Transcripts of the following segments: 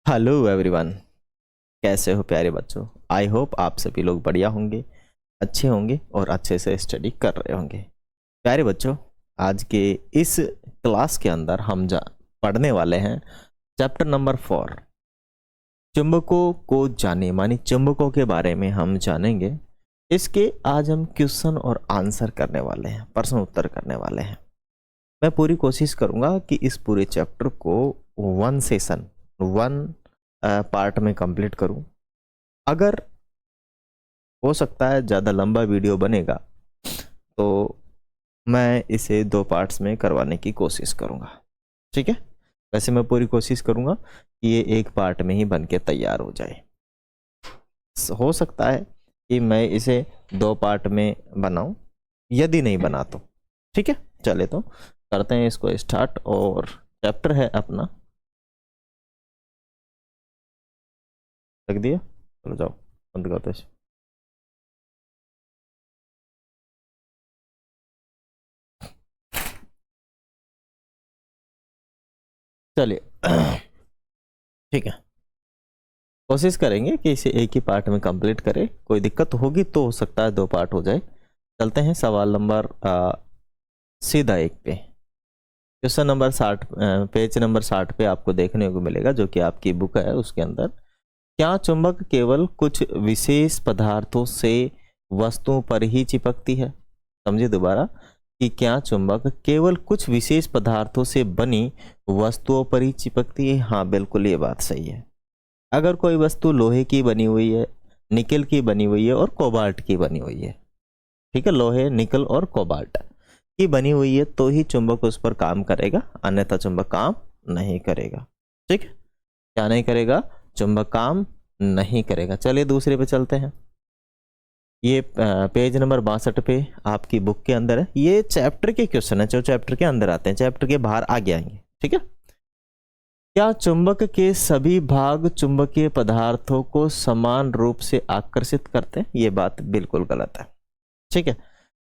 Hello everyone, कैसे हो प्यारे बच्चों। आई होप आप सभी लोग बढ़िया होंगे, अच्छे होंगे और अच्छे से स्टडी कर रहे होंगे। प्यारे बच्चों, आज के इस क्लास के अंदर हम पढ़ने वाले हैं चैप्टर नंबर 4, चुंबकों को जाने, मानी चुंबकों के बारे में हम जानेंगे। इसके आज हम क्वेश्चन और आंसर करने वाले हैं, प्रश्न उत्तर करने वाले हैं। मैं पूरी कोशिश करूंगा कि इस पूरे चैप्टर को वन सेशन, वन पार्ट में कंप्लीट करूं। अगर हो सकता है ज़्यादा लंबा वीडियो बनेगा तो मैं इसे 2 पार्ट्स में करवाने की कोशिश करूंगा, ठीक है। वैसे मैं पूरी कोशिश करूंगा कि ये एक पार्ट में ही बन के तैयार हो जाए। हो सकता है कि मैं इसे 2 पार्ट में बनाऊं, यदि नहीं बना तो ठीक है। चले तो करते हैं इसको स्टार्ट। और चैप्टर है अपना, रख दिया, चलो जाओ बंद करते हैं। चलिए ठीक है, कोशिश करेंगे कि इसे एक ही पार्ट में कंप्लीट करें। कोई दिक्कत होगी तो हो सकता है 2 पार्ट हो जाए। चलते हैं सवाल नंबर सीधा 1 पे। क्वेश्चन नंबर 60, पेज नंबर 60 पे आपको देखने को मिलेगा, जो कि आपकी बुक है। उसके अंदर, क्या चुंबक केवल कुछ विशेष पदार्थों से वस्तुओं पर ही चिपकती है? समझिए दोबारा, कि क्या चुंबक केवल कुछ विशेष पदार्थों से बनी वस्तुओं पर ही चिपकती है? हाँ बिल्कुल, ये बात सही है। अगर कोई वस्तु लोहे की बनी हुई है, निकल की बनी हुई है और कोबाल्ट की बनी हुई है, ठीक है, लोहे, निकल और कोबाल्ट की बनी हुई है, तो ही चुंबक उस पर काम करेगा, अन्यथा चुंबक काम नहीं करेगा। ठीक है, क्या नहीं करेगा? चुंबक काम नहीं करेगा। चलिए दूसरे पे चलते हैं। ये पेज नंबर 62 पे आपकी बुक के अंदर है। ये चैप्टर के क्वेश्चन है जो चैप्टर के अंदर आते हैं, चैप्टर के बाहर आगे आएंगे, ठीक है। क्या चुंबक के सभी भाग चुंबकीय पदार्थों को समान रूप से आकर्षित करते हैं? ये बात बिल्कुल गलत है, ठीक है।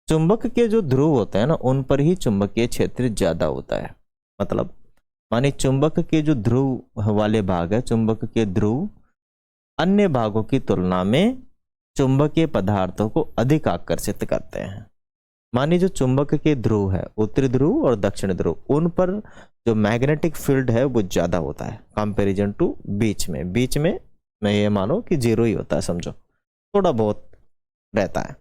चुंबक के जो ध्रुव होते हैं ना, उन पर ही चुंबकीय क्षेत्र ज्यादा होता है। मतलब माने चुंबक के जो ध्रुव वाले भाग है, चुंबक के ध्रुव अन्य भागों की तुलना में चुंबकीय पदार्थों को अधिक आकर्षित करते हैं। मानिए जो चुंबक के ध्रुव है, उत्तरी ध्रुव और दक्षिण ध्रुव, उन पर जो मैग्नेटिक फील्ड है वो ज्यादा होता है कंपैरिजन टू बीच में मैं ये मानो कि 0 ही होता है, समझो, थोड़ा बहुत रहता है।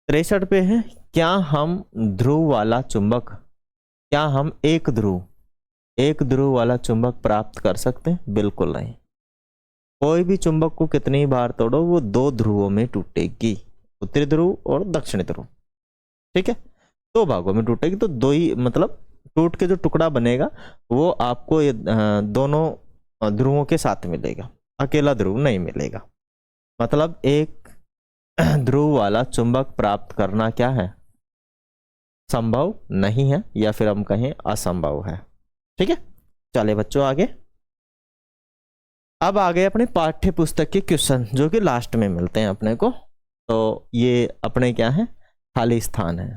63 पे है, क्या हम ध्रुव वाला चुंबक, क्या हम एक ध्रुव वाला चुंबक प्राप्त कर सकते हैं? बिल्कुल नहीं। कोई भी चुंबक को कितनी बार तोड़ो वो 2 ध्रुवों में टूटेगी, उत्तरी ध्रुव और दक्षिणी ध्रुव, ठीक है। 2 भागों में टूटेगी, तो 2 ही, मतलब टूट के जो टुकड़ा बनेगा वो आपको दोनों ध्रुवों के साथ मिलेगा, अकेला ध्रुव नहीं मिलेगा। मतलब एक ध्रुव वाला चुंबक प्राप्त करना क्या है? संभव नहीं है, या फिर हम कहें असंभव है, ठीक है। चले बच्चों आगे। अब आ गए अपने पाठ्य पुस्तक के क्वेश्चन, जो कि लास्ट में मिलते हैं अपने को। तो ये अपने क्या है? खाली स्थान है।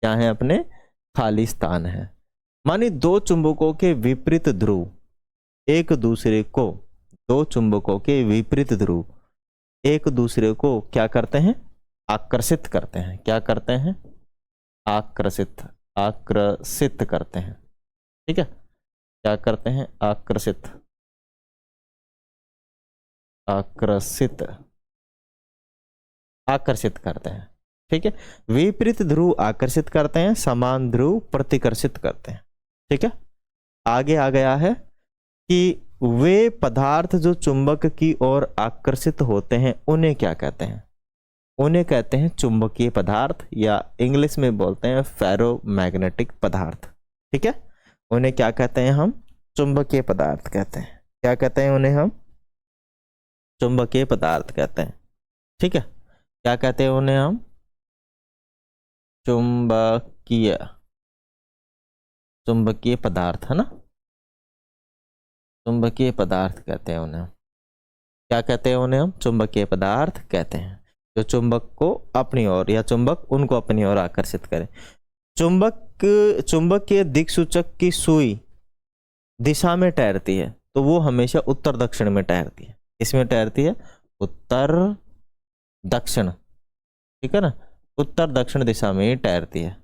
क्या है अपने? खाली स्थान है। मानी 2 चुंबकों के विपरीत ध्रुव एक दूसरे को, 2 चुंबकों के विपरीत ध्रुव एक दूसरे को क्या करते हैं? आकर्षित करते हैं। क्या करते हैं? आकर्षित करते हैं, ठीक है। क्या करते हैं? आकर्षित करते हैं, ठीक है। विपरीत ध्रुव आकर्षित करते हैं, समान ध्रुव प्रतिकर्षित करते हैं, ठीक है। आगे आ गया है कि वे पदार्थ जो चुंबक की ओर आकर्षित होते हैं उन्हें क्या कहते हैं? उन्हें कहते हैं चुंबकीय पदार्थ, या इंग्लिश में बोलते हैं फेरोमैग्नेटिक पदार्थ, ठीक है। उन्हें क्या कहते हैं हम? चुंबकीय पदार्थ कहते हैं। क्या कहते हैं उन्हें हम? चुंबकीय पदार्थ कहते हैं, ठीक है। क्या कहते हैं उन्हें हम? चुंबकीय पदार्थ, है ना, चुंबकीय पदार्थ कहते हैं उन्हें। क्या कहते हैं उन्हें हम? चुंबकीय पदार्थ कहते हैं, जो चुंबक को अपनी ओर या चुंबक उनको अपनी ओर आकर्षित करे। चुंबकीय दिक्सूचक की सुई दिशा में ठहरती है। तो वो हमेशा उत्तर दक्षिण में तैरती है। इसमें तैरती है उत्तर दक्षिण, ठीक है ना, उत्तर दक्षिण दिशा में ही तैरती है।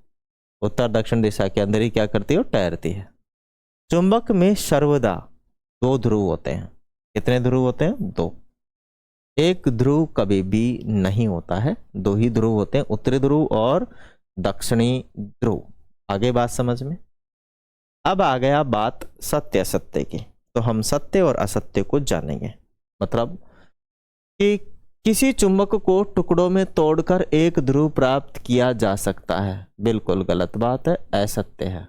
उत्तर दक्षिण दिशा के अंदर ही क्या करती है, वो तैरती है। चुंबक में सर्वदा 2 ध्रुव होते हैं। कितने ध्रुव होते हैं, 2। एक ध्रुव कभी भी नहीं होता है, 2 ही ध्रुव होते हैं, उत्तरी ध्रुव और दक्षिणी ध्रुव। आगे बात समझ में। अब आ गया बात सत्य असत्य की, तो हम सत्य और असत्य को जानेंगे। मतलब कि किसी चुंबक को टुकड़ों में तोड़कर एक ध्रुव प्राप्त किया जा सकता है, बिल्कुल गलत बात है, असत्य है।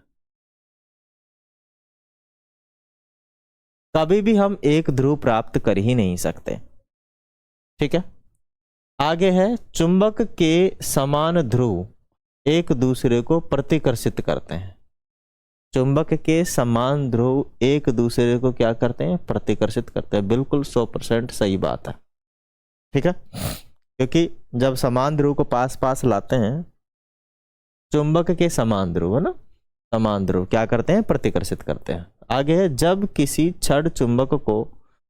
कभी भी हम एक ध्रुव प्राप्त कर ही नहीं सकते, ठीक है। आगे है, चुंबक के समान ध्रुव एक दूसरे को प्रतिकर्षित करते हैं। चुंबक के समान ध्रुव एक दूसरे को क्या करते हैं, प्रतिकर्षित करते हैं। बिल्कुल 100% सही बात है, ठीक है। क्योंकि जब समान ध्रुव को पास पास लाते हैं, चुंबक के समान ध्रुव है ना, समान ध्रुव क्या करते हैं, प्रतिकर्षित करते हैं। आगे है, जब किसी छड़ चुंबक को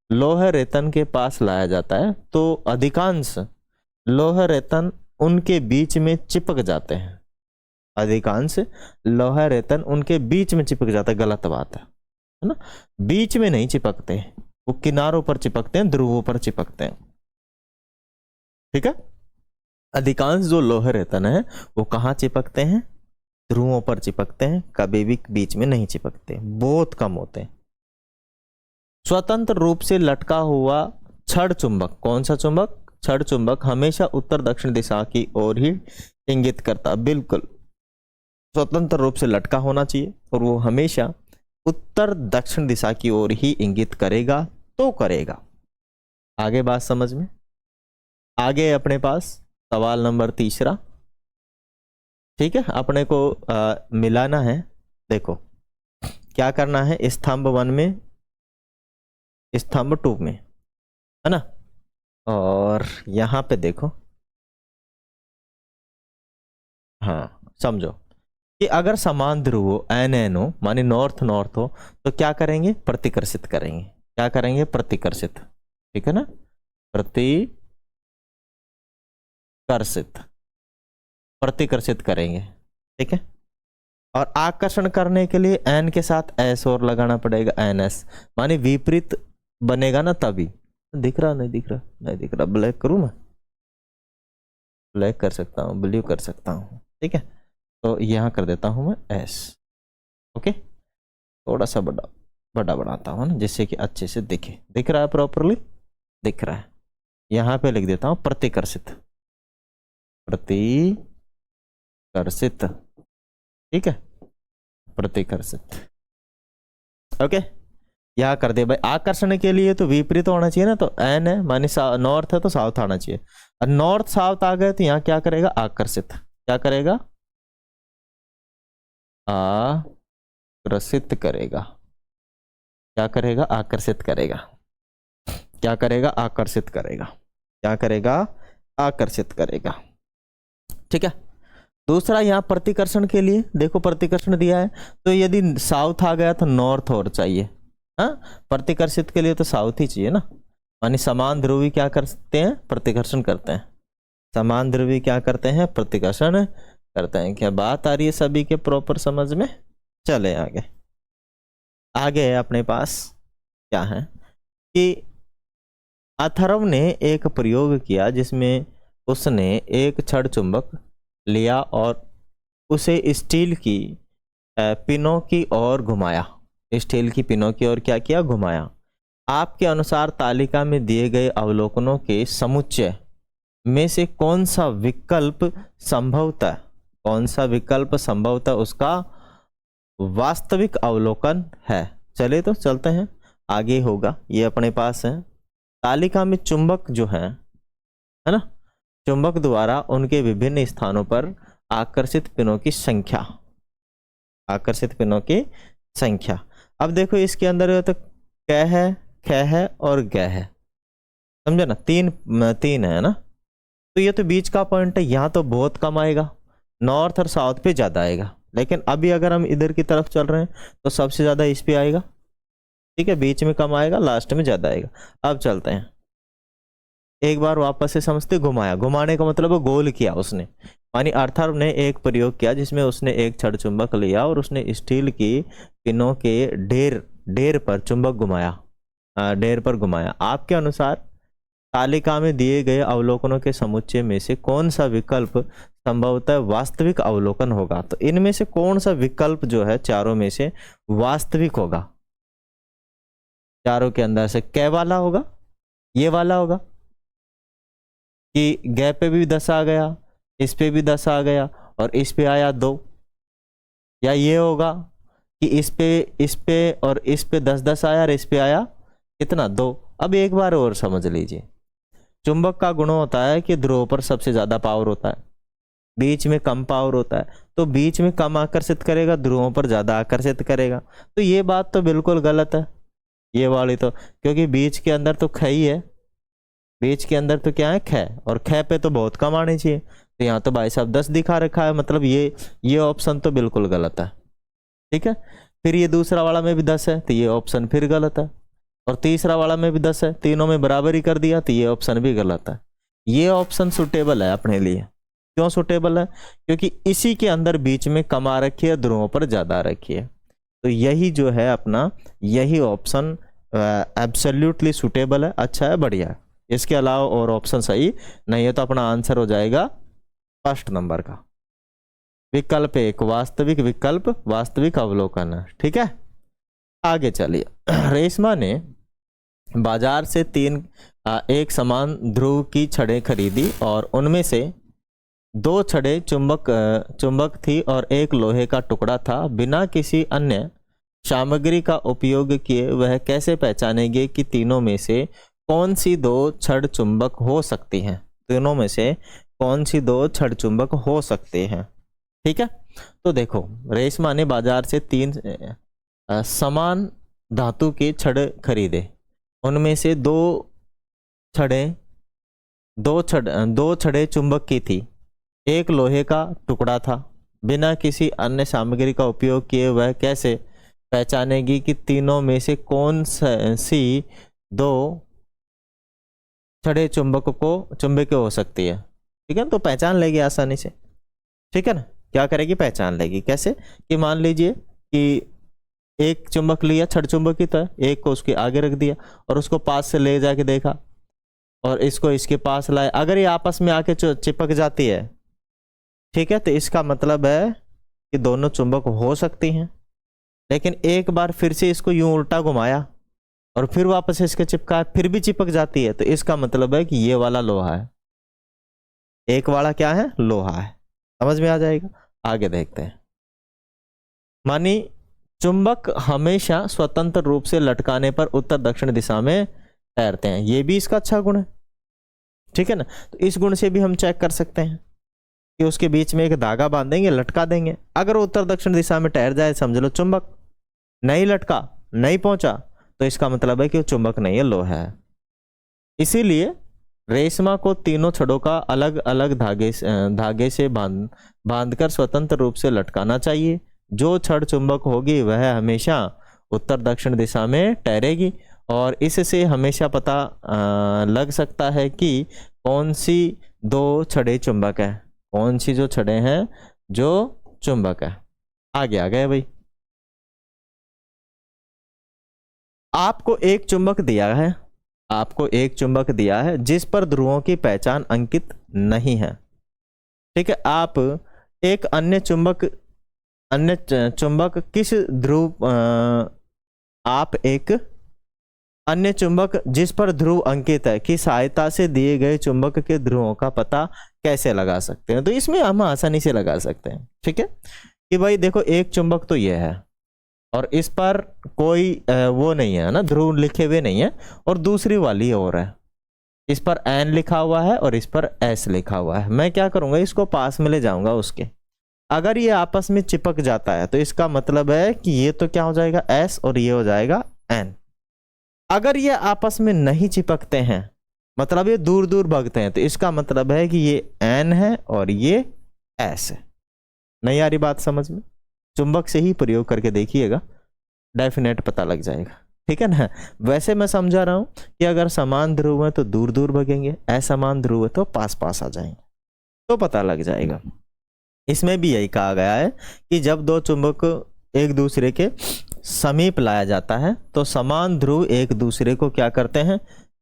लोह रेतन के पास लाया जाता है तो अधिकांश लोह रेतन उनके बीच में चिपक जाते हैं। अधिकांश लोह रेतन उनके बीच में चिपक जाता है, गलत बात है ना। बीच में नहीं चिपकते, वो किनारों पर चिपकते हैं, ध्रुवों पर चिपकते हैं, ठीक है। अधिकांश जो लोह रेतन है वो कहाँ चिपकते हैं, ध्रुवों पर चिपकते हैं, कभी भी बीच में नहीं चिपकते, बहुत कम होते हैं। स्वतंत्र रूप से लटका हुआ छड़ चुंबक, कौन सा चुंबक, छड़ चुंबक हमेशा उत्तर दक्षिण दिशा की ओर ही इंगित करता। बिल्कुल स्वतंत्र रूप से लटका होना चाहिए और वो हमेशा उत्तर दक्षिण दिशा की ओर ही इंगित करेगा तो करेगा। आगे बात समझ में। आगे अपने पास सवाल नंबर 3, ठीक है। अपने को मिलाना है, देखो क्या करना है, स्तंभ 1 में, स्तंभ 2 में, है ना। और यहां पे देखो, हाँ समझो कि अगर समान ध्रुव हो, NN हो, माने नॉर्थ नॉर्थ हो, तो क्या करेंगे, प्रतिकर्षित करेंगे। क्या करेंगे, प्रतिकर्षित, ठीक है ना, प्रतिकर्षित, प्रतिकर्षित करेंगे, ठीक है। और आकर्षण करने के लिए N के साथ S और लगाना पड़ेगा, NS, माने विपरीत बनेगा ना, तभी। दिख रहा, नहीं दिख रहा, नहीं दिख रहा, ब्लैक करूं मैं, ब्लैक कर सकता हूं, ब्लू कर सकता हूं, ठीक है। तो यहां कर देता हूं मैं S, ओके। थोड़ा सा बड़ा बड़ा बनाता हूं ना, जिससे कि अच्छे से दिखे। दिख रहा है, प्रॉपरली दिख रहा है। यहां पे लिख देता हूं प्रतिकर्षित, प्रतिकर्षित, ठीक है, प्रतिकर्षित, ओके। यह कर दे भाई। आकर्षण के लिए तो विपरीत होना चाहिए ना, तो N है, माने नॉर्थ है तो साउथ आना चाहिए। और नॉर्थ साउथ आ गए तो यहाँ क्या करेगा, आकर्षित, क्या करेगा, आकर्षित करेगा, क्या करेगा, आकर्षित करेगा, क्या करेगा, आकर्षित करेगा, क्या करेगा, आकर्षित करेगा, ठीक है। दूसरा यहाँ प्रतिकर्षण के लिए देखो, प्रतिकर्षण दिया है तो यदि साउथ आ गया तो नॉर्थ और चाहिए, हाँ। प्रतिकर्षित के लिए तो साउथ ही चाहिए ना, मानी समान ध्रुवी क्या करते हैं, प्रतिकर्षण करते हैं। समान ध्रुवी क्या करते हैं, प्रतिकर्षण करते हैं। क्या बात आ रही है सभी के प्रॉपर समझ में। चले आगे। आगे अपने पास क्या है कि अथर्व ने एक प्रयोग किया जिसमें उसने एक छड़ चुंबक लिया और उसे स्टील की पिनों की ओर घुमाया। स्टील की पिनों की ओर क्या किया, घुमाया। आपके अनुसार तालिका में दिए गए अवलोकनों के समुच्चय में से कौन सा विकल्प संभवतः, कौन सा विकल्प संभवतः उसका वास्तविक अवलोकन है। चले तो चलते हैं, आगे होगा। ये अपने पास है तालिका में चुंबक जो है ना, चुंबक द्वारा उनके विभिन्न स्थानों पर आकर्षित पिनों की संख्या, आकर्षित पिनों की संख्या। अब देखो इसके अंदर तो क है, ख है और ग है, समझे ना, तीन है ना। तो ये तो बीच का पॉइंट है, यहाँ तो बहुत कम आएगा, नॉर्थ और साउथ पे ज्यादा आएगा। लेकिन अभी अगर हम इधर की तरफ चल रहे हैं तो सबसे ज्यादा इस पे आएगा, ठीक है, बीच में कम आएगा, लास्ट में ज्यादा आएगा। अब चलते हैं, एक बार वापस से समझते, घुमाया, घुमाने का मतलब गोल किया उसने, मानी अर्थर ने एक प्रयोग किया जिसमें उसने एक छड़ चुंबक लिया और उसने स्टील की पिनों के ढेर पर चुंबक घुमाया, ढेर पर घुमाया। आपके अनुसार तालिका में दिए गए अवलोकनों के समुच्चय में से कौन सा विकल्प संभवतः वास्तविक अवलोकन होगा? तो इनमें से कौन सा विकल्प जो है चारों में से वास्तविक होगा? चारों के अंदर से कै वाला होगा? ये वाला होगा कि गैप पे भी 10 आ गया, इस पे भी 10 आ गया और इस पे आया 2, या ये होगा कि इस पे और इस पे 10-10 आया और इस पे आया कितना? 2। अब एक बार और समझ लीजिए, चुंबक का गुण होता है कि ध्रुव पर सबसे ज्यादा पावर होता है, बीच में कम पावर होता है, तो बीच में कम आकर्षित करेगा, ध्रुवों पर ज्यादा आकर्षित करेगा। तो ये बात तो बिल्कुल गलत है, ये वाली तो, क्योंकि बीच के अंदर तो ख ही है, बीच के अंदर तो क्या है? ख, और ख पे तो बहुत कम आनी चाहिए, तो यहाँ तो भाई साहब 10 दिखा रखा है, मतलब ये ऑप्शन तो बिल्कुल गलत है। ठीक है, फिर ये दूसरा वाला में भी 10 है, तो ये ऑप्शन फिर गलत है, और तीसरा वाला में भी 10 है, तीनों में बराबर ही कर दिया, तो ये ऑप्शन भी गलत है। ये ऑप्शन सुटेबल है अपने लिए। क्यों सुटेबल है? क्योंकि इसी के अंदर बीच में कम आ रखी है, ध्रुवों पर ज्यादा आ रखी है, तो यही जो है अपना, यही ऑप्शन एब्सोल्युटली सुटेबल है, अच्छा है, बढ़िया है। इसके अलावा और ऑप्शन सही नहीं है, तो अपना आंसर हो जाएगा फर्स्ट नंबर का विकल्प 1, वास्तविक विकल्प, वास्तविक अवलोकन है। ठीक है, आगे चलिए। रेशमा ने बाजार से 3 एक समान ध्रुव की छड़ें खरीदी और उनमें से 2 छड़ें चुंबक थी और एक लोहे का टुकड़ा था। बिना किसी अन्य सामग्री का उपयोग किए वह कैसे पहचानेगी कि तीनों में से कौन सी 2 छड़ चुंबक हो सकती हैं? तीनों में से कौन सी 2 छड़ चुंबक हो सकते हैं? ठीक है, तो देखो, रेशमा ने बाजार से 3 समान धातु के छड़ खरीदे, उनमें से 2 छड़ें चुंबक की थी, एक लोहे का टुकड़ा था। बिना किसी अन्य सामग्री का उपयोग किए वह कैसे पहचानेगी कि तीनों में से कौन सी 2 छड़ें चुंबकीय हो सकती है? ठीक है, तो पहचान लेगी आसानी से। ठीक है ना, क्या करेगी? पहचान लेगी। कैसे? कि मान लीजिए कि एक चुंबक लिया, छड़ चुंबकी था, एक को उसके आगे रख दिया और उसको पास से ले जाके देखा और इसको इसके पास लाए, अगर ये आपस में आके चिपक जाती है, ठीक है, तो इसका मतलब है कि दोनों चुंबक हो सकती हैं। लेकिन एक बार फिर से इसको यूं उल्टा घुमाया और फिर वापस इसके चिपका, फिर भी चिपक जाती है, तो इसका मतलब है कि ये वाला लोहा है, एक वाला क्या है? लोहा है। समझ में आ जाएगा? आगे देखते हैं। मानी चुंबक हमेशा स्वतंत्र रूप से लटकाने पर उत्तर दक्षिण दिशा में तैरते हैं, ये भी इसका अच्छा गुण है। ठीक है ना, तो इस गुण से भी हम चेक कर सकते हैं कि उसके बीच में एक धागा बांधेंगे, लटका देंगे, अगर उत्तर दक्षिण दिशा में तैर जाए, समझ लो चुंबक। नहीं लटका, नहीं पहुंचा, तो इसका मतलब है कि वो चुंबक नहीं है, लोहा है। इसीलिए रेशमा को तीनों छड़ों का अलग अलग धागे से बांधकर स्वतंत्र रूप से लटकाना चाहिए। जो छड़ चुंबक होगी वह हमेशा उत्तर दक्षिण दिशा में तैरेगी और इससे हमेशा पता लग सकता है कि कौन सी 2 छड़ें चुंबक है, कौन सी जो छड़ें हैं जो चुंबक है। आगे आ गए भाई। आपको एक चुंबक दिया है, आपको एक चुंबक दिया है जिस पर ध्रुवों की पहचान अंकित नहीं है। ठीक है, आप एक अन्य चुंबक किस ध्रुव आप एक अन्य चुंबक जिस पर ध्रुव अंकित है की सहायता से दिए गए चुंबक के ध्रुवों का पता कैसे लगा सकते हैं? तो इसमें हम आसानी से लगा सकते हैं। ठीक है, कि भाई देखो, एक चुंबक तो यह है और इस पर कोई वो नहीं है ना, ध्रुव लिखे हुए नहीं है, और दूसरी वाली और है, इस पर एन लिखा हुआ है और इस पर एस लिखा हुआ है। मैं क्या करूंगा, इसको पास में ले जाऊंगा उसके, अगर ये आपस में चिपक जाता है तो इसका मतलब है कि ये तो क्या हो जाएगा? एस, और ये हो जाएगा एन। अगर ये आपस में नहीं चिपकते हैं, मतलब ये दूर दूर भागते हैं, तो इसका मतलब है कि ये एन है और ये एस है। नहीं आ रही बात समझ में? चुंबक से ही प्रयोग करके देखिएगा, डेफिनेट पता लग जाएगा। ठीक है ना। वैसे मैं समझा रहा हूं कि अगर समान ध्रुव है तो दूर दूर भगेंगे, असमान ध्रुव है तो पास पास आ जाएंगे, तो पता लग जाएगा। इसमें भी यही कहा गया है कि जब दो चुंबक एक दूसरे के समीप लाया जाता है तो समान ध्रुव एक दूसरे को क्या करते हैं,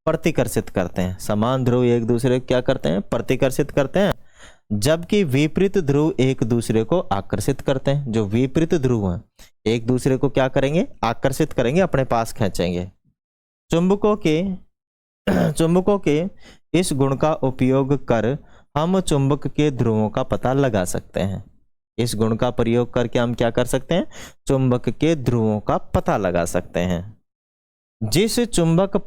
प्रतिकर्षित करते हैं। समान ध्रुव एक दूसरे को क्या करते हैं, प्रतिकर्षित करते हैं, जबकि विपरीत ध्रुव एक दूसरे को आकर्षित करते हैं। जो विपरीत ध्रुव हैं एक दूसरे को क्या करेंगे, आकर्षित करेंगे, अपने पास खींचेंगे। चुंबकों के इस गुण का उपयोग कर हम चुंबक के ध्रुवों का पता लगा सकते हैं। इस गुण का प्रयोग करके हम क्या कर सकते हैं, चुंबक के ध्रुवों का पता लगा सकते हैं। जिस चुंबक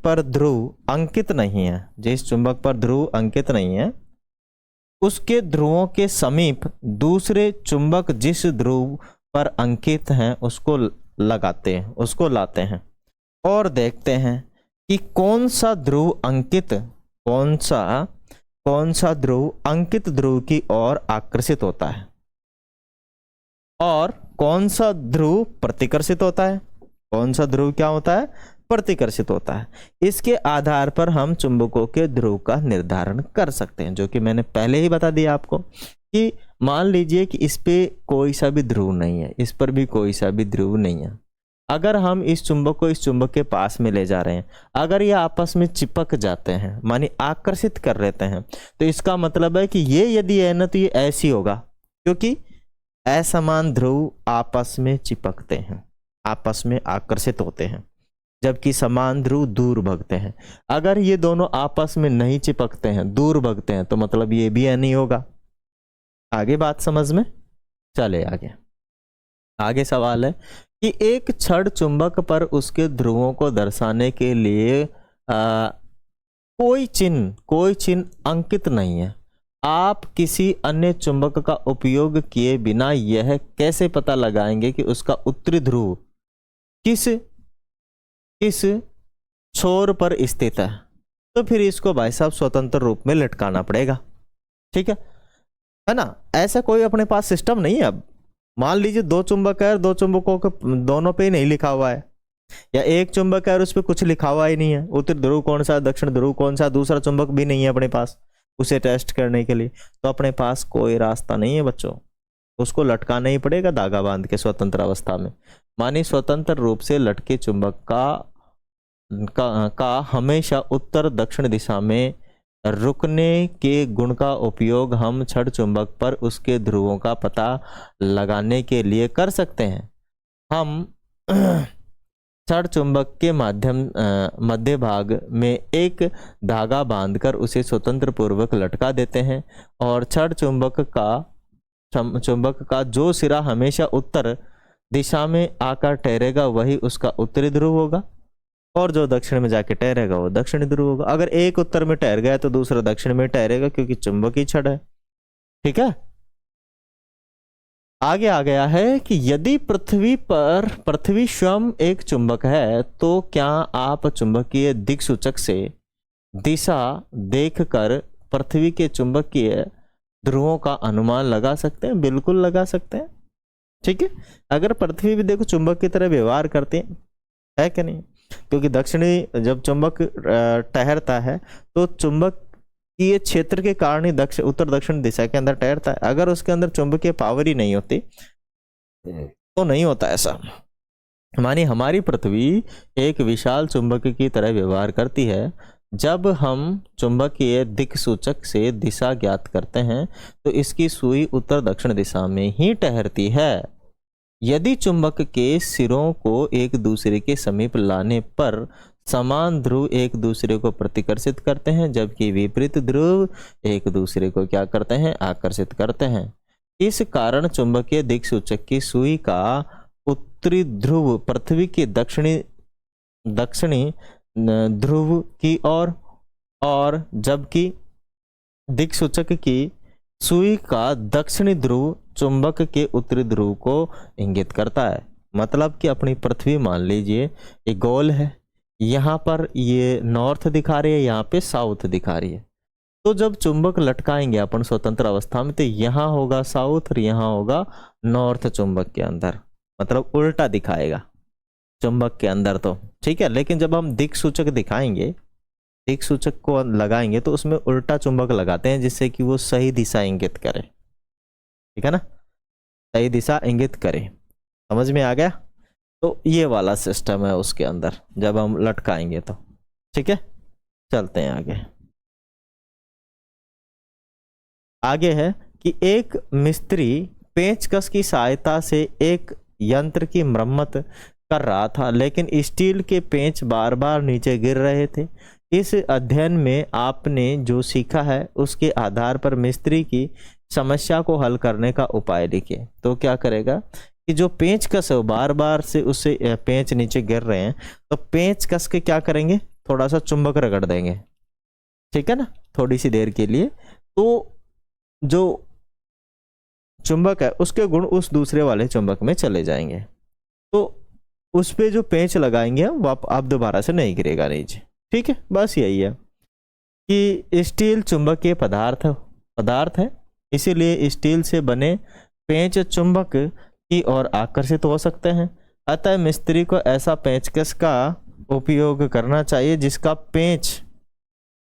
पर ध्रुव अंकित नहीं है, जिस चुंबक पर ध्रुव अंकित नहीं है, उसके ध्रुवों के समीप दूसरे चुंबक जिस ध्रुव पर अंकित हैं उसको लगाते हैं, उसको लाते हैं और देखते हैं कि कौन सा ध्रुव अंकित ध्रुव की ओर आकर्षित होता है और कौन सा ध्रुव प्रतिकर्षित होता है। कौन सा ध्रुव क्या होता है, प्रतिकर्षित होता है। इसके आधार पर हम चुंबकों के ध्रुव का निर्धारण कर सकते हैं, जो कि मैंने पहले ही बता दिया आपको कि मान लीजिए कि इस पे कोई सा भी ध्रुव नहीं है, इस पर भी कोई सा भी ध्रुव नहीं है। अगर हम इस चुंबक को इस चुंबक के पास में ले जा रहे हैं, अगर ये आपस में चिपक जाते हैं, माने आकर्षित कर लेते हैं, तो इसका मतलब है कि ये यदि है ना तो ये ऐसी होगा, क्योंकि असमान ध्रुव आपस में चिपकते हैं, आपस में आकर्षित होते हैं, जबकि समान ध्रुव दूर भगते हैं। अगर ये दोनों आपस में नहीं चिपकते हैं, दूर भगते हैं, तो मतलब ये भी नहीं होगा। आगे बात समझ में चले। आगे सवाल है कि एक छड़ चुंबक पर उसके ध्रुवों को दर्शाने के लिए कोई चिन्ह अंकित नहीं है। आप किसी अन्य चुंबक का उपयोग किए बिना यह कैसे पता लगाएंगे कि उसका उत्तरी ध्रुव किस छोर पर स्थित है। तो फिर इसको भाई साहब स्वतंत्र रूप में लटकाना पड़ेगा, ठीक है ना। ऐसा कोई अपने पास सिस्टम नहीं है। अब मान लीजिए दो चुंबक है, दो चुंबकों के दोनों पे ही नहीं लिखा हुआ है, या एक चुंबक है और उस पर कुछ लिखा हुआ ही नहीं है, उत्तर ध्रुव कौन सा, दक्षिण ध्रुव कौन सा, दूसरा चुंबक भी नहीं है अपने पास उसे टेस्ट करने के लिए, तो अपने पास कोई रास्ता नहीं है बच्चों, उसको लटकाना ही पड़ेगा धागा बांध के स्वतंत्र अवस्था में। मानी स्वतंत्र रूप से लटके चुंबक का हमेशा उत्तर दक्षिण दिशा में रुकने के गुण का उपयोग हम छड़ चुंबक पर उसके ध्रुवों का पता लगाने के लिए कर सकते हैं। हम छड़ चुंबक के मध्य भाग में एक धागा बांधकर उसे स्वतंत्र पूर्वक लटका देते हैं और छड़ चुंबक का जो सिरा हमेशा उत्तर दिशा में आकर ठहरेगा वही उसका उत्तरी ध्रुव होगा, और जो दक्षिण में जाके ठहरेगा वो दक्षिणी ध्रुव होगा। अगर एक उत्तर में ठहर गया तो दूसरा दक्षिण में ठहरेगा, क्योंकि चुंबक ही छड़ है, ठीक है। आगे आ गया है कि यदि पृथ्वी स्वयं एक चुंबक है तो क्या आप चुंबकीय दिक्सूचक से दिशा देखकर पृथ्वी के चुंबकीय ध्रुवों का अनुमान लगा सकते हैं? बिल्कुल लगा सकते हैं, ठीक है। अगर पृथ्वी भी देखो चुंबक की तरह व्यवहार करते है कि नहीं, क्योंकि दक्षिणी जब चुंबक ठहरता है तो चुंबक ये क्षेत्र के कारण ही उत्तर दक्षिण दिशा के अंदर ठहरता है। अगर उसके अंदर चुंबकीय पावर ही नहीं होती तो नहीं होता ऐसा। मानी हमारी पृथ्वी एक विशाल चुंबक की तरह व्यवहार करती है। जब हम चुंबकीय दिक्सूचक से दिशा ज्ञात करते हैं तो इसकी सुई उत्तर दक्षिण दिशा में ही ठहरती है। यदि चुंबक के सिरों को एक दूसरे के समीप लाने पर समान ध्रुव एक दूसरे को प्रतिकर्षित करते हैं, जबकि विपरीत ध्रुव एक दूसरे को क्या करते हैं, आकर्षित करते हैं। इस कारण चुंबकीय दिक्सूचक की सुई का उत्तरी ध्रुव पृथ्वी के दक्षिणी ध्रुव की ओर और जबकि दिक्सूचक की सुई का दक्षिणी ध्रुव चुंबक के उत्तरी ध्रुव को इंगित करता है। मतलब कि अपनी पृथ्वी मान लीजिए एक गोल है, यहाँ पर ये नॉर्थ दिखा रही है, यहाँ पे साउथ दिखा रही है। तो जब चुंबक लटकाएंगे अपन स्वतंत्र अवस्था में तो यहाँ होगा साउथ और यहाँ होगा नॉर्थ चुंबक के अंदर, मतलब उल्टा दिखाएगा। चुंबक के अंदर तो, ठीक है। लेकिन जब हम दिक् सूचक दिखाएंगे, दिक् सूचक को लगाएंगे तो उसमें उल्टा चुंबक लगाते हैं जिससे कि वो सही दिशा इंगित करे, ठीक है ना, सही दिशा इंगित करे। समझ में आ गया? तो ये वाला सिस्टम है उसके अंदर जब हम लटकाएंगे तो, ठीक है। चलते हैं आगे। आगे है कि एक मिस्त्री पेंचकस की सहायता से एक यंत्र की मरम्मत कर रहा था, लेकिन स्टील के पेंच बार बार नीचे गिर रहे थे। इस अध्ययन में आपने जो सीखा है उसके आधार पर मिस्त्री की समस्या को हल करने का उपाय लिखिए। तो क्या करेगा कि जो पेंचकस है बार बार से उससे पेंच नीचे गिर रहे हैं, तो पेंचकस के क्या करेंगे, थोड़ा सा चुंबक रगड़ देंगे, ठीक है ना, थोड़ी सी देर के लिए। तो जो चुंबक है उसके गुण उस दूसरे वाले चुंबक में चले जाएंगे, तो उस पे जो पेंच लगाएंगे वो आप दोबारा से नहीं गिरेगा नीचे, ठीक है। बस यही है कि स्टील चुंबकीय पदार्थ है, इसीलिए स्टील से बने पेंच चुंबक की ओर आकर्षित हो सकते हैं। अतः मिस्त्री को ऐसा पेंचकस का उपयोग करना चाहिए जिसका पेंच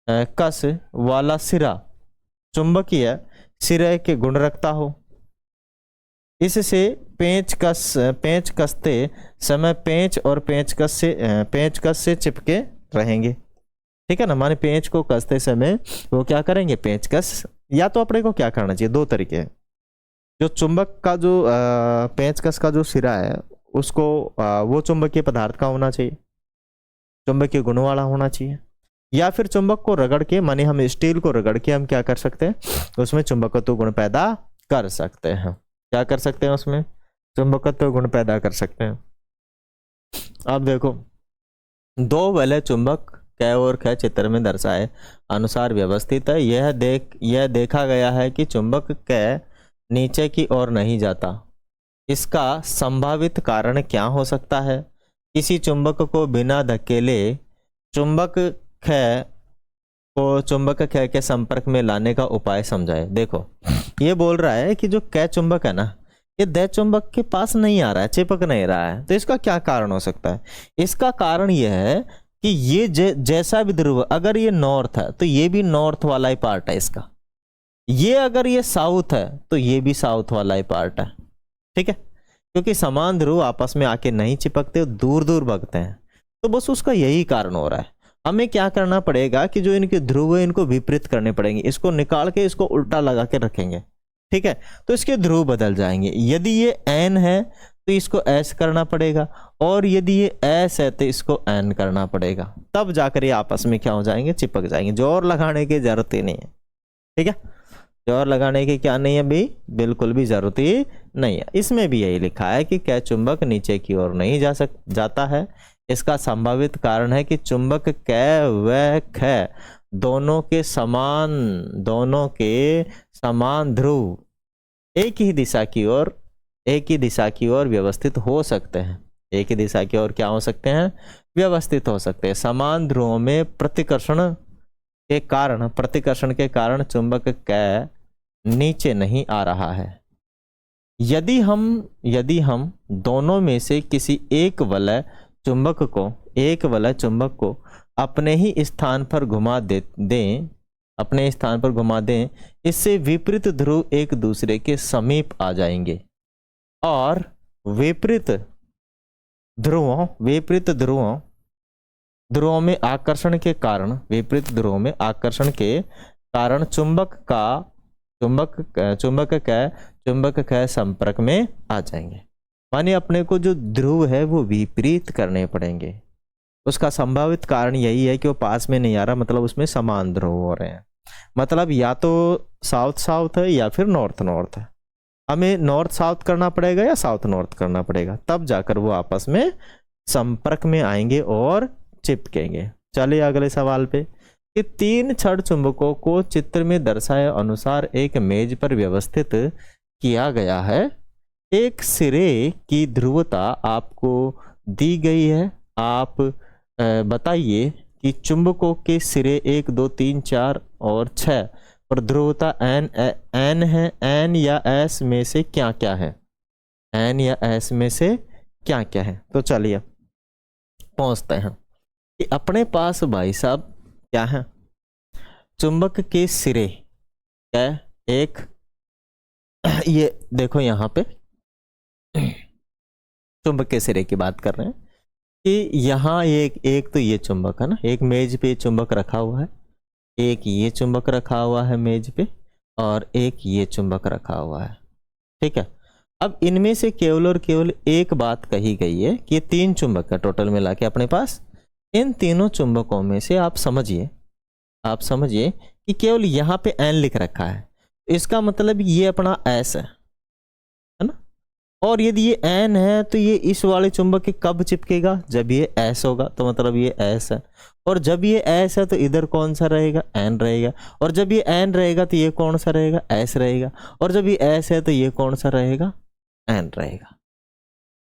कस वाला सिरा चुंबकीय सिरे के गुण रखता हो। इससे पेंच कसते समय पेंच और पेंचकस से चिपके रहेंगे, ठीक है ना। माने पेंच को कसते समय वो क्या करेंगे, पेंचकस, या तो अपने को क्या करना चाहिए, दो तरीके हैं। जो चुंबक का जो पेंचकस का जो सिरा है उसको वो चुंबकीय पदार्थ का होना चाहिए, चुंबकीय गुण वाला होना चाहिए, या फिर चुंबक को रगड़ के, माने हम स्टील को रगड़ के हम क्या कर सकते हैं, उसमें चुंबकत्व गुण पैदा कर सकते हैं। क्या कर सकते हैं, उसमें चुंबकत्व गुण पैदा कर सकते हैं। अब देखो, दो वलय चुंबक क और ख चित्र में दर्शाए अनुसार व्यवस्थित है। यह देखा गया है कि चुंबक क नीचे की ओर नहीं जाता। इसका संभावित कारण क्या हो सकता है? किसी चुंबक को बिना धकेले चुंबक ख के संपर्क में लाने का उपाय समझाए। देखो, ये बोल रहा है कि जो क चुंबक है ना, ये द चुंबक के पास नहीं आ रहा है, चिपक नहीं रहा है। तो इसका क्या कारण हो सकता है? इसका कारण यह है कि ये जैसा भी ध्रुव, अगर ये नॉर्थ है तो ये भी नॉर्थ वाला ही पार्ट है इसका, ये अगर ये साउथ है तो ये भी साउथ वाला ही पार्ट है, ठीक है। क्योंकि समान ध्रुव आपस में आके नहीं चिपकते, दूर दूर भगते हैं। तो बस उसका यही कारण हो रहा है। हमें क्या करना पड़ेगा कि जो इनके ध्रुव है इनको विपरीत करने पड़ेंगे, इसको निकाल के इसको उल्टा लगा के रखेंगे, ठीक है। तो इसके ध्रुव बदल जाएंगे। यदि ये एन है तो इसको एस करना पड़ेगा, और यदि ये एस है तो इसको एन करना पड़ेगा, तब जाकर ये आपस में क्या हो जाएंगे, चिपक जाएंगे। जोर लगाने की जरूरत ही नहीं है, ठीक है। जोर लगाने की क्या नहीं है भाई, बिल्कुल भी जरूरत ही नहीं है। इसमें भी यही लिखा है कि क्या चुंबक नीचे की ओर नहीं जाता है। इसका संभावित कारण है कि चुंबक क व ख दोनों के समान ध्रुव एक ही दिशा की ओर व्यवस्थित हो सकते हैं। एक ही दिशा की ओर क्या हो सकते हैं, व्यवस्थित हो सकते हैं। समान ध्रुवों में प्रतिकर्षण के कारण चुंबक क नीचे नहीं आ रहा है। यदि हम दोनों में से किसी एक वलय चुंबक को अपने स्थान पर घुमा दें, इससे विपरीत ध्रुव एक दूसरे के समीप आ जाएंगे और विपरीत ध्रुवों में आकर्षण के कारण चुंबक का संपर्क में आ जाएंगे। माने अपने को जो ध्रुव है वो विपरीत करने पड़ेंगे। उसका संभावित कारण यही है कि वो पास में नहीं आ रहा, मतलब उसमें समान ध्रुव हो रहे हैं। मतलब या तो साउथ है या फिर नॉर्थ है। हमें नॉर्थ साउथ करना पड़ेगा या साउथ नॉर्थ करना पड़ेगा, तब जाकर वो आपस में संपर्क में आएंगे और चिपकेंगे। चलिए अगले सवाल पे, कि 3 छड़ चुंबकों को चित्र में दर्शाए अनुसार एक मेज पर व्यवस्थित किया गया है। एक सिरे की ध्रुवता आपको दी गई है। आप बताइए कि चुंबकों के सिरे 1, 2, 3, 4 और 6 पर ध्रुवता एन है। एन या एस में से क्या क्या है? तो चलिए पहुंचते हैं कि अपने पास भाई साहब क्या है, चुंबक के सिरे क्या है, एक ये देखो यहाँ पे चुंबक के सिरे की बात कर रहे हैं कि यहाँ एक तो ये चुंबक है ना, एक मेज पे चुंबक रखा हुआ है, एक ये चुंबक रखा हुआ है मेज पे, और एक ये चुंबक रखा हुआ है। ठीक है, अब इनमें से केवल और केवल एक बात कही गई है कि 3 चुंबक है टोटल मिला के अपने पास। इन तीनों चुंबकों में से आप समझिए कि केवल यहाँ पे एन लिख रखा है, इसका मतलब ये अपना एस है ना। और यदि ये एन है तो ये इस वाले चुंबक के कब चिपकेगा, जब ये एस होगा, तो मतलब ये एस है। और जब ये एस है तो इधर कौन सा रहेगा, एन रहेगा। और जब ये एन रहेगा तो ये कौन सा रहेगा, एस रहेगा। और जब ये एस है तो ये कौन सा रहेगा, एन रहेगा।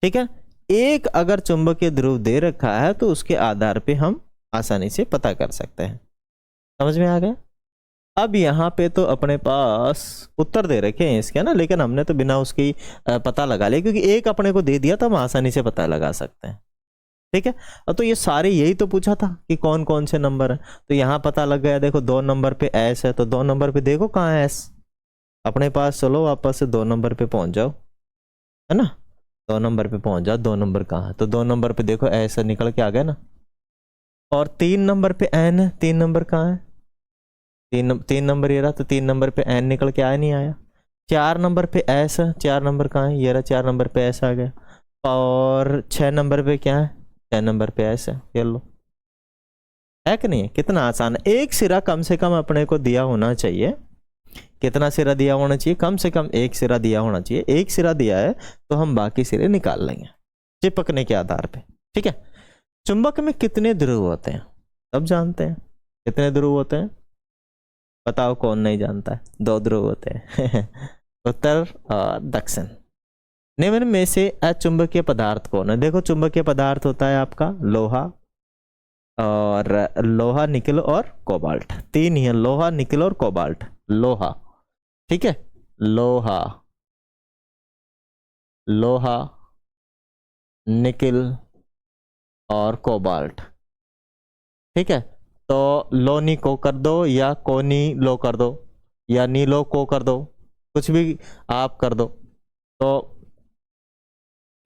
ठीक है, एक अगर चुंबकीय ध्रुव दे रखा है तो उसके आधार पे हम आसानी से पता कर सकते हैं। समझ में आ गया। अब यहाँ पे तो अपने पास उत्तर दे रखे हैं इसके ना, लेकिन हमने तो बिना उसकी पता लगा लिया, क्योंकि एक अपने को दे दिया तो हम आसानी से पता लगा सकते हैं। ठीक है, तो ये सारे यही तो पूछा था कि कौन कौन से नंबर है, तो यहाँ पता लग गया। देखो 2 नंबर पे एस है, तो 2 नंबर पे देखो कहाँ है एस अपने पास। चलो वापस से 2 नंबर पे पहुंच जाओ, है ना, 2 नंबर पे पहुंच जाओ। 2 नंबर कहाँ है, तो 2 नंबर पे देखो एस निकल के आ गया ना। और 3 नंबर पे एन है, 3 नंबर कहाँ है, 3 नंबर ये रहा, तो 3 नंबर पे एन निकल के आया नहीं आया। 4 नंबर पे एस है, 4 नंबर कहाँ है, ये रहा, 4 नंबर पे एस आ गया। और 6 नंबर पे क्या है, 6 नंबर पे एस है। ये लो, है कि नहीं, कितना आसान है। एक सिरा कम से कम अपने को दिया होना चाहिए। कितना सिरा दिया होना चाहिए, कम से कम एक सिरा दिया होना चाहिए। एक सिरा दिया है तो हम बाकी सिरे निकाल लेंगे चिपकने के आधार पे। ठीक है, चुंबक में कितने ध्रुव होते हैं सब जानते हैं। कितने ध्रुव होते हैं बताओ, कौन नहीं जानता है। 2 ध्रुव होते हैं उत्तर और दक्षिण। निम्न में से अचुंबकीय पदार्थ कौन है। देखो चुंबकीय पदार्थ होता है आपका लोहा, और लोहा, निकल और कोबाल्ट। 3 ही है, लोहा, निकल और कोबाल्ट। लोहा, ठीक है, लोहा, लोहा, निकल और कोबाल्ट। ठीक है, तो लोनी को कर दो या कोनी लो कर दो या नीलो को कर दो, कुछ भी आप कर दो। तो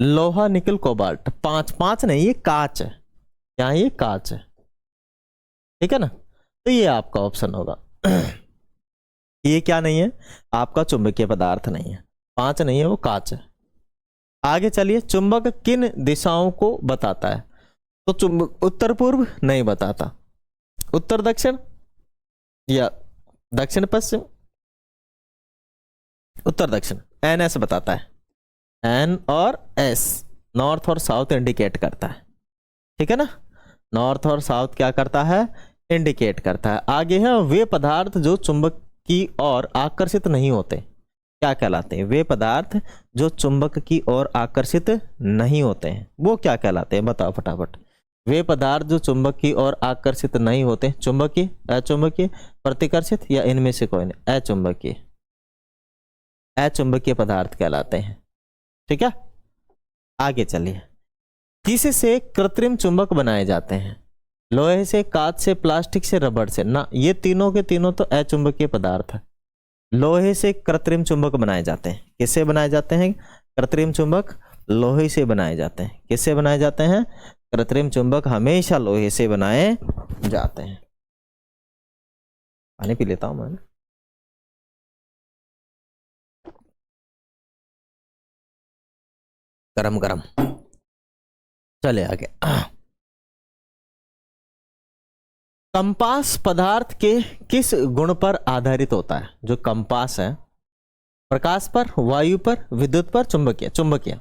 लोहा, निकल, कोबाल्ट, 5 नहीं, ये कांच है, क्या ये कांच है। ठीक है ना, तो ये आपका ऑप्शन होगा ये क्या नहीं है आपका, चुंबकीय पदार्थ नहीं है। 5 नहीं है, वो कांच है। आगे चलिए, चुंबक किन दिशाओं को बताता है। तो चुंबक उत्तर पूर्व नहीं बताता, उत्तर दक्षिण या दक्षिण पश्चिम। उत्तर दक्षिण, एन एस बताता है। एन और एस नॉर्थ और साउथ इंडिकेट करता है। ठीक है ना, नॉर्थ और साउथ क्या करता है, इंडिकेट करता है। आगे है, वे पदार्थ जो चुंबक की ओर आकर्षित नहीं होते क्या कहलाते हैं। वे पदार्थ जो चुंबक की ओर आकर्षित नहीं होते हैं वो क्या कहलाते हैं, बताओ फटाफट। वे पदार्थ जो चुंबक की ओर आकर्षित नहीं होते, चुंबकीय, अचुंबकीय, प्रतिकर्षित या इनमें से कोई नहीं, अचुंबकीय। अचुंबकीय पदार्थ कहलाते हैं। ठीक है, आगे चलिए। किससे कृत्रिम चुंबक बनाए जाते हैं। लोहे से, कांच से, प्लास्टिक से, रबड़ से ना, ये तीनों के तीनों तो अचुंबकीय पदार्थ है। लोहे से कृत्रिम चुंबक बनाए जाते हैं। किससे बनाए जाते हैं कृत्रिम चुंबक, लोहे से बनाए जाते हैं। किससे बनाए जाते हैं, कृत्रिम चुंबक हमेशा लोहे से बनाए जाते हैं। पानी पी लेता हूं मैं। गरम गरम, चले आगे। कंपास पदार्थ के किस गुण पर आधारित होता है। जो कंपास है, प्रकाश पर, वायु पर, विद्युत पर, चुंबकीय। चुंबकीय,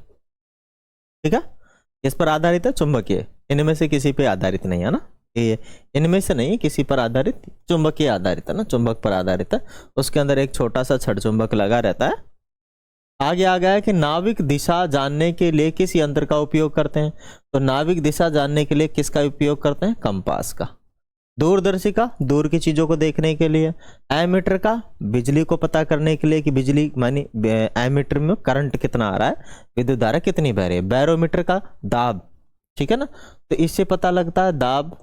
ठीक है, किस पर आधारित है, चुंबकीय। इनमें से किसी पे आधारित नहीं है ना, ये इनमें से नहीं किसी पर आधारित, चुंबकीय आधारित है ना, चुंबक पर आधारित है। उसके अंदर एक छोटा सा छड़ चुंबक लगा रहता है। आगे आ गया है कि नाविक दिशा जानने के लिए किस यंत्र का उपयोग करते हैं। तो नाविक दिशा जानने के लिए किसका उपयोग करते हैं, कंपास का। दूरदर्शी का, दूर की चीजों को देखने के लिए। एमीटर का, बिजली को पता करने के लिए कि बिजली मानी एमीटर में करंट कितना आ रहा है, विद्युत धारा कितनी बह रही है। बैरोमीटर का, दाब ठीक है ना। तो इससे पता लगता है दाब,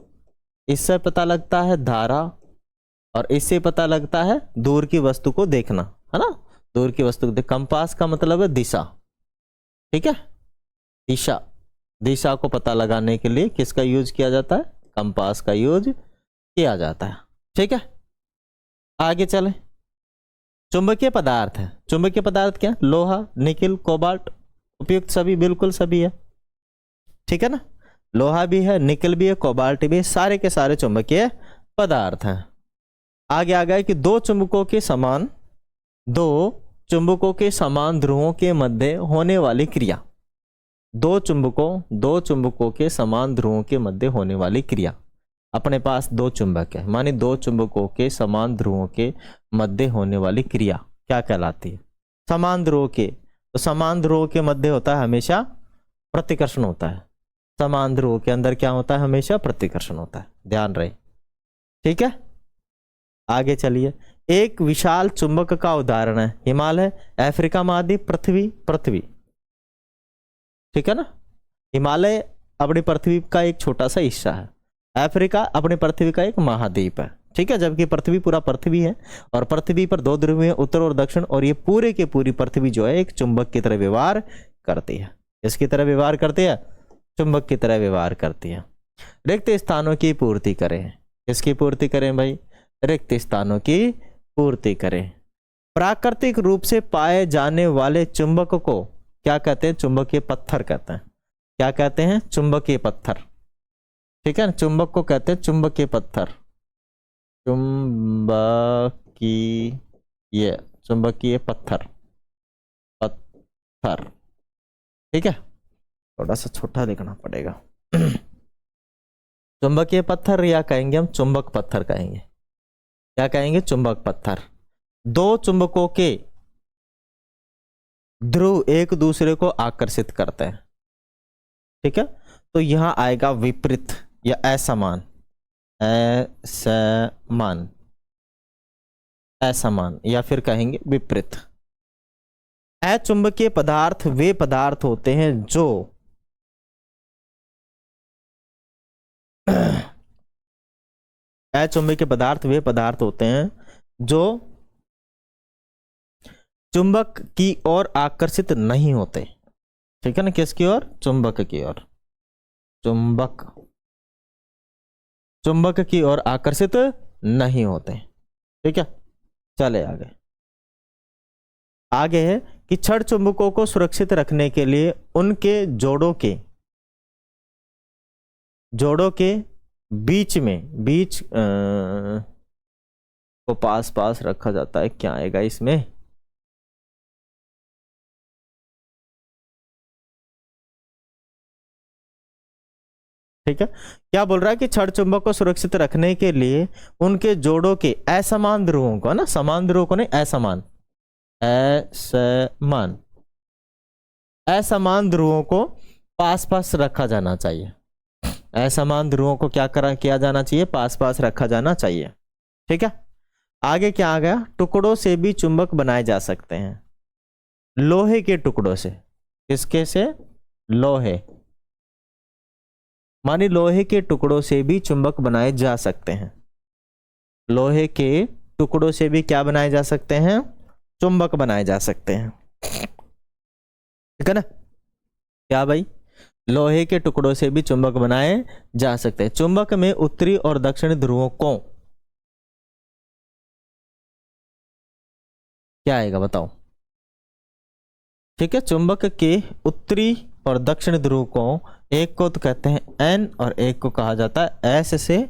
इससे पता लगता है धारा, और इससे पता लगता है दूर की वस्तु को देखना, है ना, दूर की वस्तु को देख। कंपास का मतलब है दिशा, ठीक है, दिशा, दिशा को पता लगाने के लिए किसका यूज किया जाता है, कंपास का यूज किया जाता है, ठीक है। आगे चले, चुंबकीय पदार्थ है, चुंबकीय पदार्थ क्या, लोहा, निकिल, कोबाल्ट, उपयुक्त सभी, बिल्कुल सभी है, ठीक है ना। लोहा भी है, निकल भी है, कोबाल्ट भी है, सारे के सारे चुंबकीय पदार्थ हैं। आगे आ गया कि दो चुंबकों के समान ध्रुवों के मध्य होने वाली क्रिया, दो चुंबकों के समान ध्रुवों के मध्य होने वाली क्रिया। अपने पास दो चुंबक है, माने दो चुंबकों के समान ध्रुवों के मध्य होने वाली क्रिया क्या कहलाती है, समान ध्रुवों के। तो समान ध्रुवों के मध्य होता है हमेशा प्रतिकर्षण होता है, समान ध्रुवों के अंदर क्या होता है, हमेशा प्रतिकर्षण होता है, ध्यान रहे, ठीक है। आगे चलिए, एक विशाल चुंबक का उदाहरण है हिमालय, अफ्रीका महाद्वीप, पृथ्वी, ठीक है ना। हिमालय अपनी पृथ्वी का एक छोटा सा हिस्सा है, अफ्रीका अपनी पृथ्वी का एक महाद्वीप है, ठीक है। जबकि पृथ्वी पूरा पृथ्वी है, और पृथ्वी पर दो ध्रुव हैं, उत्तर और दक्षिण, और ये पूरे के पूरी पृथ्वी जो है एक चुंबक की तरह व्यवहार करती है। इसकी तरह व्यवहार करती है, चुंबक की तरह व्यवहार करती है। रिक्त स्थानों की पूर्ति करें, किसकी पूर्ति करें भाई, रिक्त स्थानों की पूर्ति करें। प्राकृतिक रूप से पाए जाने वाले चुंबक को क्या कहते हैं, चुंबकीय पत्थर कहते हैं। क्या कहते हैं, चुंबकीय पत्थर, ठीक है ना। चुंबक को कहते हैं चुंबकीय पत्थर, चुंबकीय पत्थर, ठीक है, थोड़ा सा छोटा लिखना पड़ेगा। चुंबकीय पत्थर या कहेंगे हम चुंबक पत्थर कहेंगे, क्या कहेंगे, चुंबक पत्थर। दो चुंबकों के ध्रुव एक दूसरे को आकर्षित करते हैं, ठीक है। तो यहां आएगा विपरीत या असमान, असमान या फिर कहेंगे विपरीत। अचुंबकीय पदार्थ वे पदार्थ होते हैं जो अचुंबकीय पदार्थ वे पदार्थ होते हैं जो चुंबक की ओर आकर्षित नहीं होते, ठीक है ना, किसकी ओर, चुंबक की ओर, चुंबक की ओर आकर्षित नहीं होते, ठीक है। चले आगे है कि छड़ चुंबकों को सुरक्षित रखने के लिए उनके जोड़ों के बीच को पास रखा जाता है, क्या आएगा इसमें, ठीक है। क्या बोल रहा है कि छड़ चुंबक को सुरक्षित रखने के लिए उनके जोड़ों के असमान ध्रुवों को, ना समान ध्रुवों को नहीं, असमान ध्रुवों को पास रखा जाना चाहिए, असमान ध्रुवों को क्या किया जाना चाहिए, पास रखा जाना चाहिए, ठीक है। आगे क्या आ गया, टुकड़ों से भी चुंबक बनाए जा सकते हैं, लोहे के टुकड़ों से, किसके से, लोहे, मानी लोहे के टुकड़ों से भी चुंबक बनाए जा सकते हैं, लोहे के टुकड़ों से भी क्या बनाए जा सकते हैं, चुंबक बनाए जा सकते हैं, ठीक है ना। क्या भाई, लोहे के टुकड़ों से भी चुंबक बनाए जा सकते हैं। चुंबक में उत्तरी और दक्षिणी ध्रुवों को क्या आएगा बताओ, ठीक है। चुंबक के उत्तरी और दक्षिण ध्रुव को, एक को तो कहते हैं एन और एक को कहा जाता है एस से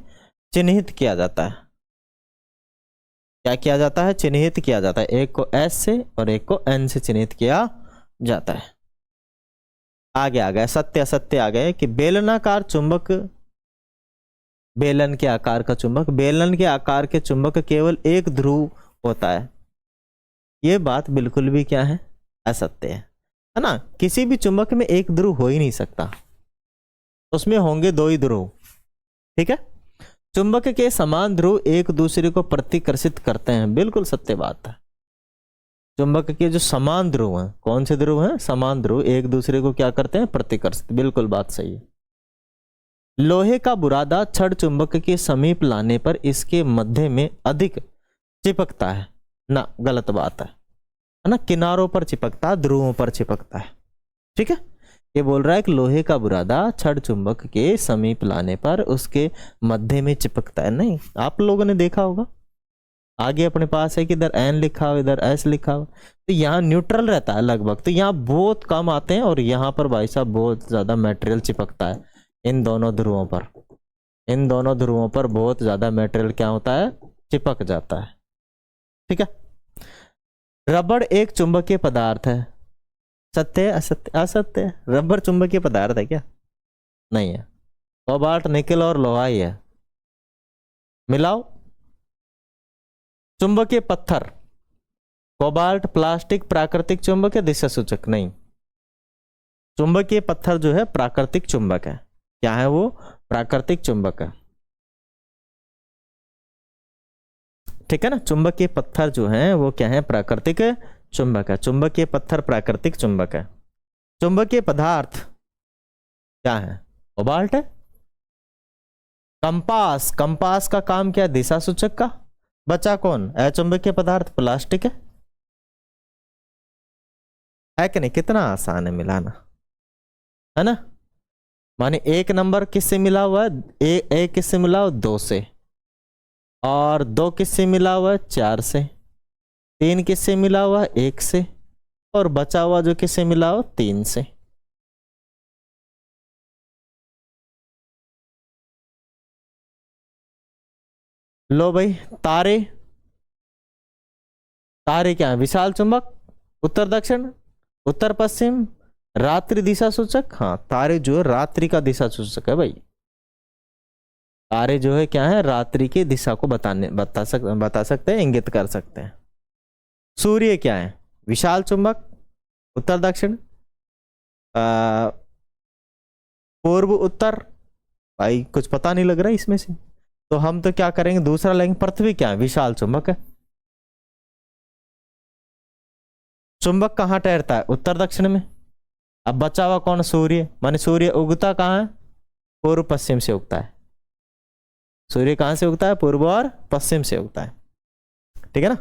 चिन्हित किया जाता है, क्या किया जाता है, चिन्हित किया जाता है, एक को एस से और एक को एन से चिन्हित किया जाता है। आगे आ गया सत्य असत्य आ गए कि बेलनाकार चुंबक, बेलन के आकार का चुंबक, बेलन के आकार के चुंबक केवल एक ध्रुव होता है, यह बात बिल्कुल भी क्या है, असत्य है ना। किसी भी चुंबक में एक ध्रुव हो ही नहीं सकता, उसमें होंगे दो ही ध्रुव, ठीक है। चुंबक के समान ध्रुव एक दूसरे को प्रतिकर्षित करते हैं, बिल्कुल सत्य बात है। चुंबक के जो समान ध्रुव हैं, कौन से ध्रुव हैं, समान ध्रुव एक दूसरे को क्या करते हैं, प्रतिकर्षित, बिल्कुल बात सही है। लोहे का बुरादा छड़ चुंबक के समीप लाने पर इसके मध्य में अधिक चिपकता है ना, गलत बात है ना, किनारों पर चिपकता है, ध्रुवों पर चिपकता है। ठीक है, ये बोल रहा है कि लोहे का बुरादा छड़ चुंबक के समीप लाने पर उसके मध्य में चिपकता है। नहीं, आप लोगों ने देखा होगा, आगे अपने पास है कि इधर एन लिखा हो, इधर एस लिखा हो, तो यहाँ न्यूट्रल रहता है लगभग, तो यहाँ बहुत कम आते हैं और यहाँ पर भाई साहब बहुत ज्यादा मटेरियल चिपकता है इन दोनों ध्रुवों पर। इन दोनों ध्रुवों पर बहुत ज्यादा मटेरियल क्या होता है, चिपक जाता है। ठीक है, रबड़ एक चुंबकीय पदार्थ है। सत्य है, असत्य? असत्य है। रबड़ चुंबकीय पदार्थ है क्या? नहीं है। कोबाल्ट, निकेल और लोहा ही है। मिलाओ। चुंबकीय पत्थर, कोबाल्ट, प्लास्टिक, प्राकृतिक चुंबक है, दिशा सूचक? नहीं, चुंबकीय पत्थर जो है प्राकृतिक चुंबक है। क्या है वो? प्राकृतिक चुंबक है। ठीक है ना, चुंबकीय पत्थर जो है वो क्या है, प्राकृतिक चुंबक है। चुंबकीय पत्थर प्राकृतिक चुंबक है। चुंबकीय पदार्थ क्या है? कोबाल्ट है। कंपास, कंपास का काम क्या है? दिशा सूचक का। बचा कौन? अचुंबकीय पदार्थ प्लास्टिक है कि नहीं? कितना आसान है मिलाना, है ना। माने एक नंबर किससे मिला हुआ है? ए किससे मिला हुआ? 2 से। और 2 किससे मिला हुआ है? 4 से। 3 किससे मिला हुआ? 1 से। और बचा हुआ जो किससे मिला हुआ? 3 से। लो भाई, तारे, तारे क्या है? विशाल चुंबक, उत्तर दक्षिण, उत्तर पश्चिम, रात्रि दिशा सूचक। हाँ, तारे जो है रात्रि का दिशा सूचक है भाई। तारे जो है क्या है? रात्रि की दिशा को बता सकते हैं, इंगित कर सकते हैं। सूर्य क्या है? विशाल चुंबक, उत्तर दक्षिण, पूर्व उत्तर। भाई कुछ पता नहीं लग रहा है इसमें से, तो हम तो क्या करेंगे, दूसरा लेंगे। पृथ्वी क्या है? विशाल चुंबक है। चुंबक कहाँ ठहरता है? उत्तर दक्षिण में। अब बचा हुआ कौन? सूर्य। माने सूर्य उगता कहाँ है? पूर्व पश्चिम से उगता है। सूर्य कहां से उगता है? पूर्व और पश्चिम से उगता है। ठीक है ना।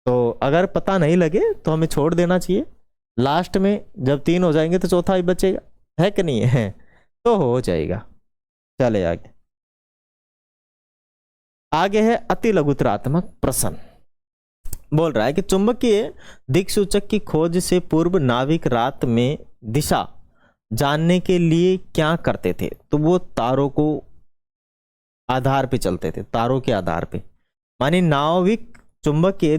तो अगर पता नहीं लगे तो हमें छोड़ देना चाहिए, लास्ट में जब 3 हो जाएंगे तो चौथा ही बचेगा, है कि नहीं है? तो हो जाएगा। चले आगे। आगे है अति लघुतरात्मक प्रश्न। बोल रहा है कि चुंबकीय दिक्सूचक की खोज से पूर्व नाविक रात में दिशा जानने के लिए क्या करते थे? तो वो तारों को आधार पे चलते थे, तारों के आधार पे। मानी नाविक चुंबकीय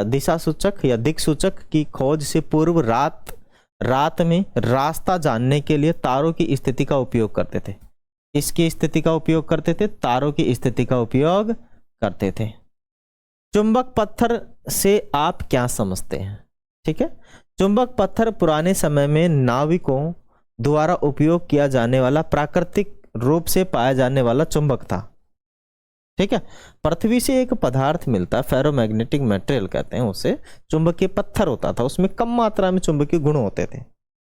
दिशा सूचक या दिक सूचक की खोज से पूर्व रात में रास्ता जानने के लिए तारों की स्थिति का उपयोग करते थे। इसकी स्थिति का उपयोग करते थे, तारों की स्थिति का उपयोग करते थे। चुंबक पत्थर से आप क्या समझते हैं? ठीक है, चुंबक पत्थर पुराने समय में नाविकों द्वारा उपयोग किया जाने वाला प्राकृतिक रूप से पाया जाने वाला चुंबक था। ठीक है, पृथ्वी से एक पदार्थ मिलता, फेरोमैग्नेटिक मटेरियल कहते हैं उसे, चुंबकीय पत्थर होता था, उसमें कम मात्रा में चुंबकीय गुण होते थे।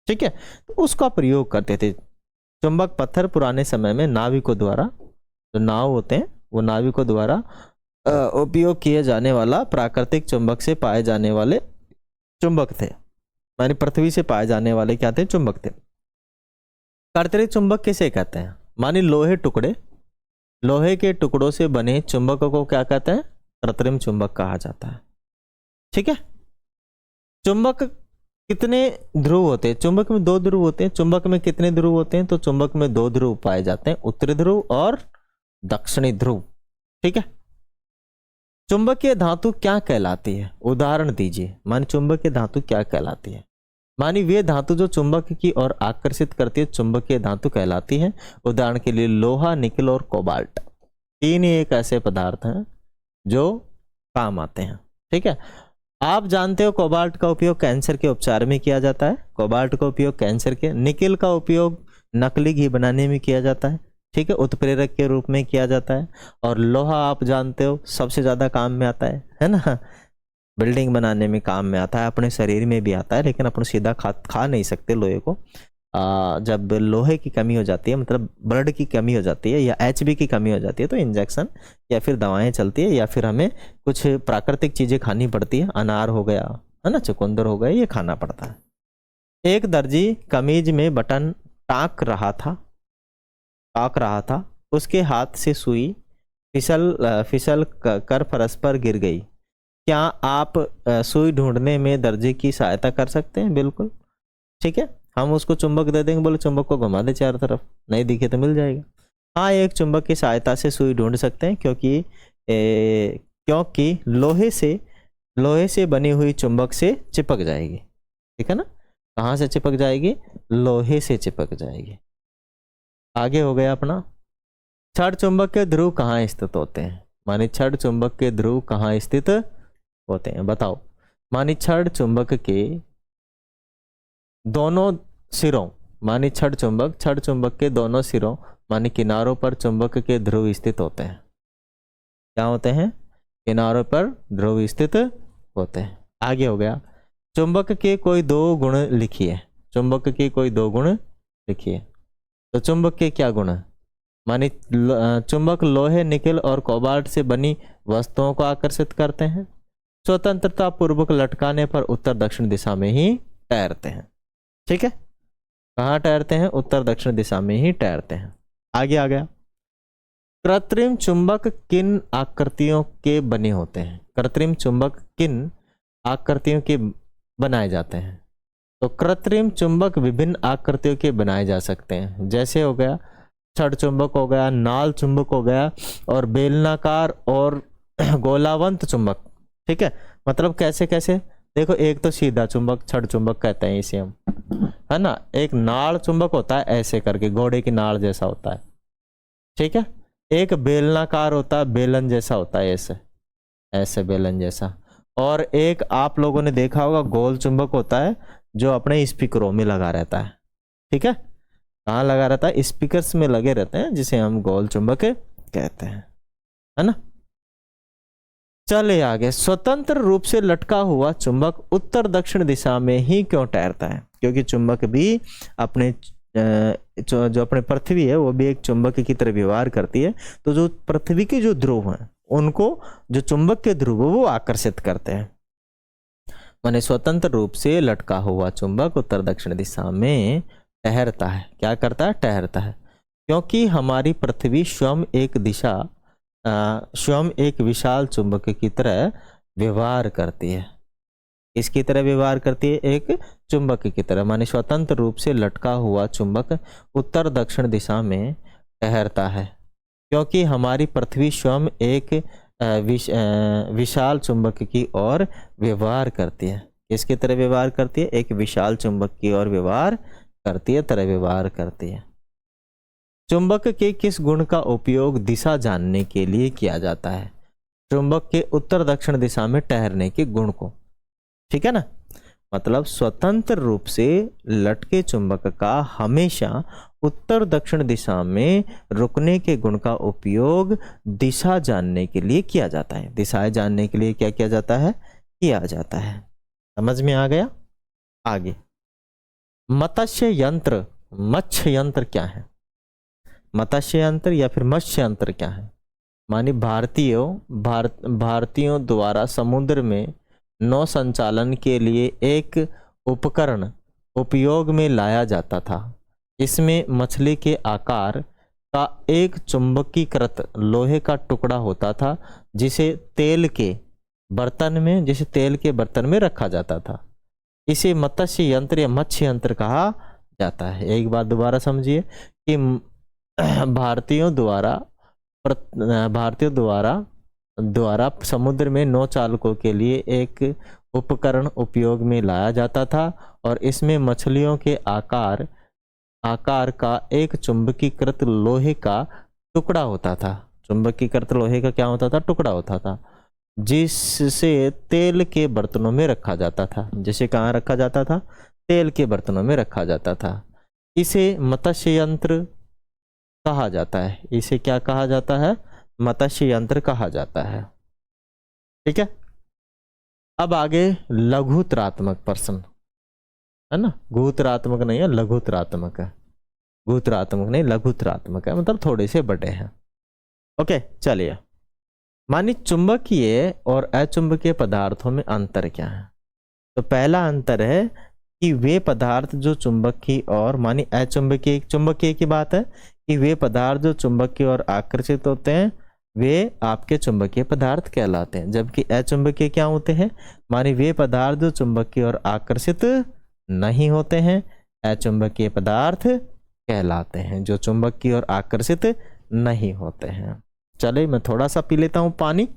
ठीक है, तो उसका प्रयोग करते थे। चुंबक पत्थर पुराने समय में नाविकों द्वारा, जो नाव होते हैं वो नाविकों द्वारा उपयोग किए जाने वाला प्राकृतिक चुंबक से पाए जाने वाले चुंबक थे। मानी पृथ्वी से पाए जाने वाले क्या थे? चुंबक थे। कर्तरी चुंबक किसे कहते हैं? मानी लोहे के टुकड़ों से बने चुंबकों को क्या कहते हैं? कृत्रिम चुंबक कहा जाता है। ठीक है, चुंबक कितने ध्रुव होते हैं? चुंबक में 2 ध्रुव होते हैं। चुंबक में कितने ध्रुव होते हैं? तो चुंबक में 2 ध्रुव पाए जाते हैं, उत्तरी ध्रुव और दक्षिणी ध्रुव। ठीक है, चुंबकीय धातु क्या कहलाती है? उदाहरण दीजिए। मानी चुंबकीय धातु क्या कहलाती है? मानी वे धातु जो चुंबक की ओर आकर्षित करती है चुंबकीय धातु कहलाती है। उदाहरण के लिए लोहा, निकेल और कोबाल्ट, 3 ही एक ऐसे पदार्थ हैं जो काम आते हैं। ठीक है, आप जानते हो कोबाल्ट का उपयोग कैंसर के उपचार में किया जाता है। कोबाल्ट का उपयोग कैंसर के, निकेल का उपयोग नकली घी बनाने में किया जाता है। ठीक है, उत्प्रेरक के रूप में किया जाता है। और लोहा आप जानते हो सबसे ज्यादा काम में आता है ना, बिल्डिंग बनाने में काम में आता है, अपने शरीर में भी आता है, लेकिन अपन सीधा खा नहीं सकते लोहे को। जब लोहे की कमी हो जाती है, मतलब ब्लड की कमी हो जाती है या HB की कमी हो जाती है, तो इंजेक्शन या फिर दवाएं चलती है, या फिर हमें कुछ प्राकृतिक चीज़ें खानी पड़ती है, अनार हो गया है ना, चुकंदर हो गया, ये खाना पड़ता है। एक दर्जी कमीज में बटन टाँक रहा था, उसके हाथ से सुई फिसल कर फर्श पर गिर गई। क्या आप सुई ढूंढने में दर्जी की सहायता कर सकते हैं? बिल्कुल, ठीक है। हम उसको चुंबक दे देंगे, बोले चुंबक को घुमा दे चारों तरफ, नहीं दिखे तो मिल जाएगा। हाँ, एक चुंबक की सहायता से सुई ढूंढ सकते हैं, क्योंकि लोहे से बनी हुई चुंबक से चिपक जाएगी, ठीक है ना। कहाँ से चिपक जाएगी? लोहे से चिपक जाएगी। आगे हो गया अपना, क्षण चुंबक के ध्रुव कहाँ स्थित होते हैं? मानी क्षण चुंबक के ध्रुव कहाँ स्थित होते हैं, बताओ। मानी क्षण चुंबक के दोनों सिरों, मानी क्षण चुंबक के दोनों सिरों मानी किनारों पर चुंबक के ध्रुव स्थित होते हैं। क्या होते हैं? किनारों पर ध्रुव स्थित होते हैं। आगे हो गया, चुंबक के कोई दो गुण लिखिए। चुंबक के कोई दो गुण लिखिए। तो चुंबक के क्या गुण है? मानी चुंबक लोहे, निकेल और कोबाल्ट से बनी वस्तुओं को आकर्षित करते हैं। स्वतंत्रता पूर्वक लटकाने पर उत्तर दक्षिण दिशा में ही तैरते हैं, ठीक है। कहाँ तैरते हैं? उत्तर दक्षिण दिशा में ही तैरते हैं। आगे आ गया, कृत्रिम चुंबक किन आकृतियों के बने होते हैं? कृत्रिम चुंबक किन आकृतियों के बनाए जाते हैं? तो कृत्रिम चुंबक विभिन्न आकृतियों के बनाए जा सकते हैं, जैसे हो गया छड़ चुंबक हो गया, नाल चुंबक हो गया, और बेलनाकार और गोलावंत चुंबक, ठीक है। मतलब कैसे कैसे? देखो, एक तो सीधा चुंबक छड़ चुंबक कहते हैं इसे हम, है ना। एक नाड़ चुंबक होता है ऐसे करके, घोड़े की नाड़ जैसा होता है, ठीक है। एक बेलनाकार होता है, बेलन जैसा होता है, ऐसे ऐसे बेलन जैसा। और एक आप लोगों ने देखा होगा गोल चुंबक होता है, जो अपने स्पीकरों में लगा रहता है, ठीक है। कहाँ लगा रहता है? स्पीकर्स में लगे रहते हैं, जिसे हम गोल चुंबक कहते हैं, है ना। चले आगे, स्वतंत्र रूप से लटका हुआ चुंबक उत्तर दक्षिण दिशा में ही क्यों तैरता है? क्योंकि चुंबक भी अपने जो अपने पृथ्वी है, वो भी एक चुंबक की तरह व्यवहार करती है। तो जो पृथ्वी के जो ध्रुव हैं, उनको जो चुंबक के ध्रुव वो आकर्षित करते हैं। माने स्वतंत्र रूप से लटका हुआ चुंबक उत्तर दक्षिण दिशा में ठहरता है। क्या करता है? ठहरता है। क्योंकि हमारी पृथ्वी स्वयं एक विशाल चुंबक की तरह व्यवहार करती है। इसकी तरह व्यवहार करती है, एक चुंबक की तरह। माने स्वतंत्र रूप से लटका हुआ चुंबक उत्तर दक्षिण दिशा में ठहरता है, क्योंकि हमारी पृथ्वी स्वयं एक विशाल चुंबक की ओर व्यवहार करती है। किसकी तरह व्यवहार करती है? एक विशाल चुंबक की ओर व्यवहार करती है, तरह व्यवहार करती है। चुंबक के किस गुण का उपयोग दिशा जानने के लिए किया जाता है? चुंबक के उत्तर दक्षिण दिशा में ठहरने के गुण को, ठीक है ना। मतलब स्वतंत्र रूप से लटके चुंबक का हमेशा उत्तर दक्षिण दिशा में रुकने के गुण का उपयोग दिशा जानने के लिए किया जाता है। दिशाएं जानने के लिए क्या किया जाता है? किया जाता है। समझ में आ गया? आगे, मत्स्य यंत्र क्या है? मत्स्य यंत्र या फिर मत्स्य यंत्र क्या है? मानी भारतीयों द्वारा समुद्र में नौ संचालन के लिए एक उपकरण उपयोग में लाया जाता था। इसमें मछली के आकार का एक चुंबकीकृत लोहे का टुकड़ा होता था, जिसे तेल के बर्तन में रखा जाता था। इसे मत्स्य यंत्र या मत्स्य यंत्र कहा जाता है। एक बात दोबारा समझिए कि भारतीयों द्वारा समुद्र में नौचालकों के लिए एक उपकरण उपयोग में लाया जाता था, और इसमें मछलियों के आकार का एक चुंबकीकृत लोहे का टुकड़ा होता था। चुंबकीकृत लोहे का क्या होता था? टुकड़ा होता था, जिससे तेल के बर्तनों में रखा जाता था। जिसे कहाँ रखा जाता था? तेल के बर्तनों में रखा जाता था। इसे मत्स्य यंत्र कहा जाता है। इसे क्या कहा जाता है? मत्स्य यंत्र कहा जाता है, ठीक है। अब आगे लघुतरात्मक प्रश्न। है ना। गुरुत्वात्मक नहीं है, लघुत्वात्मक है। गुरुत्वात्मक नहीं, लघुत्वात्मक है, मतलब थोड़े से बड़े हैं। ओके चलिए, मानिए चुंबकीय और अचुंबकीय पदार्थों में अंतर क्या है। तो पहला अंतर है कि वे पदार्थ जो चुंबकीय और मानी अचुंबकीय, चुंबकीय की बात है कि वे पदार्थ जो चुंबकीय और आकर्षित होते हैं वे आपके चुंबकीय पदार्थ कहलाते हैं, जबकि अचुंबकीय क्या होते हैं, मानी वे पदार्थ जो चुंबकीय और आकर्षित नहीं होते हैं अचुंबकीय पदार्थ कहलाते हैं, जो चुंबकीय और आकर्षित नहीं होते हैं। चलिए मैं थोड़ा सा पी लेता हूँ पानी,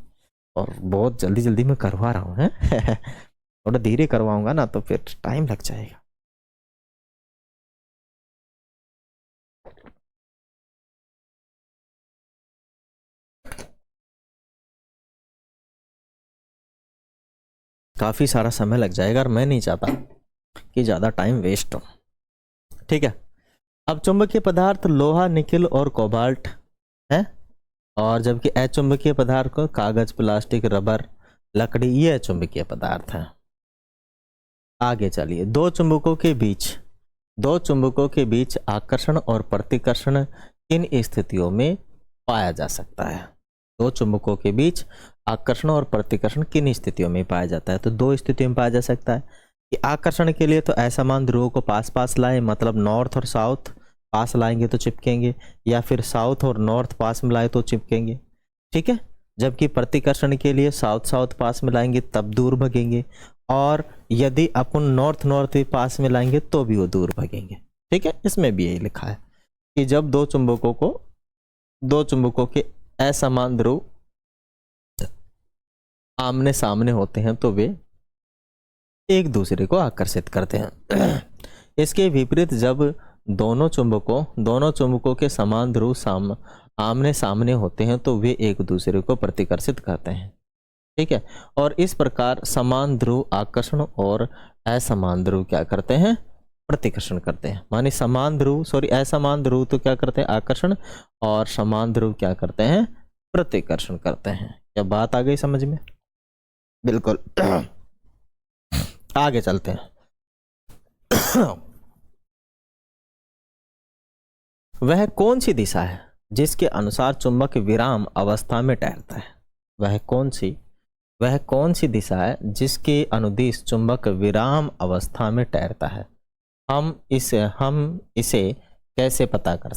और बहुत जल्दी जल्दी मैं करवा रहा हूँ है थोड़ा धीरे करवाऊंगा ना तो फिर टाइम लग जाएगा। काफी सारा समय लग जाएगा और मैं नहीं चाहता कि ज्यादा टाइम वेस्ट हो। ठीक है, अब चुंबकीय पदार्थ लोहा, निकिल और कोबाल्ट है, और जबकि अचुंबकीय पदार्थ को कागज, प्लास्टिक, रबर, लकड़ी, ये चुंबकीय पदार्थ है। आगे चलिए, दो चुंबकों के बीच आकर्षण और प्रतिकर्षण किन स्थितियों में पाया जा सकता है। दो चुंबकों के बीच आकर्षण और प्रतिकर्षण किन स्थितियों में पाया जाता है। तो दो स्थितियों में पाया जा सकता है कि आकर्षण के लिए तो असमान ध्रुवों को पास पास लाए, मतलब नॉर्थ और साउथ पास लाएंगे तो चिपकेंगे, या फिर साउथ और नॉर्थ पास में लाए तो चिपकेंगे। ठीक है, जबकि प्रतिकर्षण के लिए साउथ साउथ पास में लाएंगे तब दूर भगेंगे, और यदि अपन नॉर्थ नॉर्थ भी पास में लाएंगे तो भी वो दूर भगेंगे। ठीक है, इसमें भी यही लिखा है कि जब दो चुंबकों के असमान ध्रुव आमने सामने होते हैं तो वे एक दूसरे को आकर्षित करते हैं। इसके विपरीत जब दोनों चुंबकों के समान ध्रुव आमने सामने होते हैं तो वे एक दूसरे को प्रतिकर्षित करते हैं। ठीक है, और इस प्रकार समान ध्रुव आकर्षण और असमान ध्रुव क्या करते हैं, प्रतिकर्षण करते हैं। माने असमान ध्रुव तो क्या करते हैं, आकर्षण, और समान ध्रुव क्या करते हैं, प्रतिकर्षण करते हैं। क्या बात आ गई समझ में? बिल्कुल। आगे चलते हैं। वह कौन सी दिशा है जिसके अनुसार चुंबक विराम अवस्था में ठहरता है। वह कौन सी दिशा है जिसके अनुदिश चुंबक विराम अवस्था में ठहरता है। हम इसे कैसे पता कर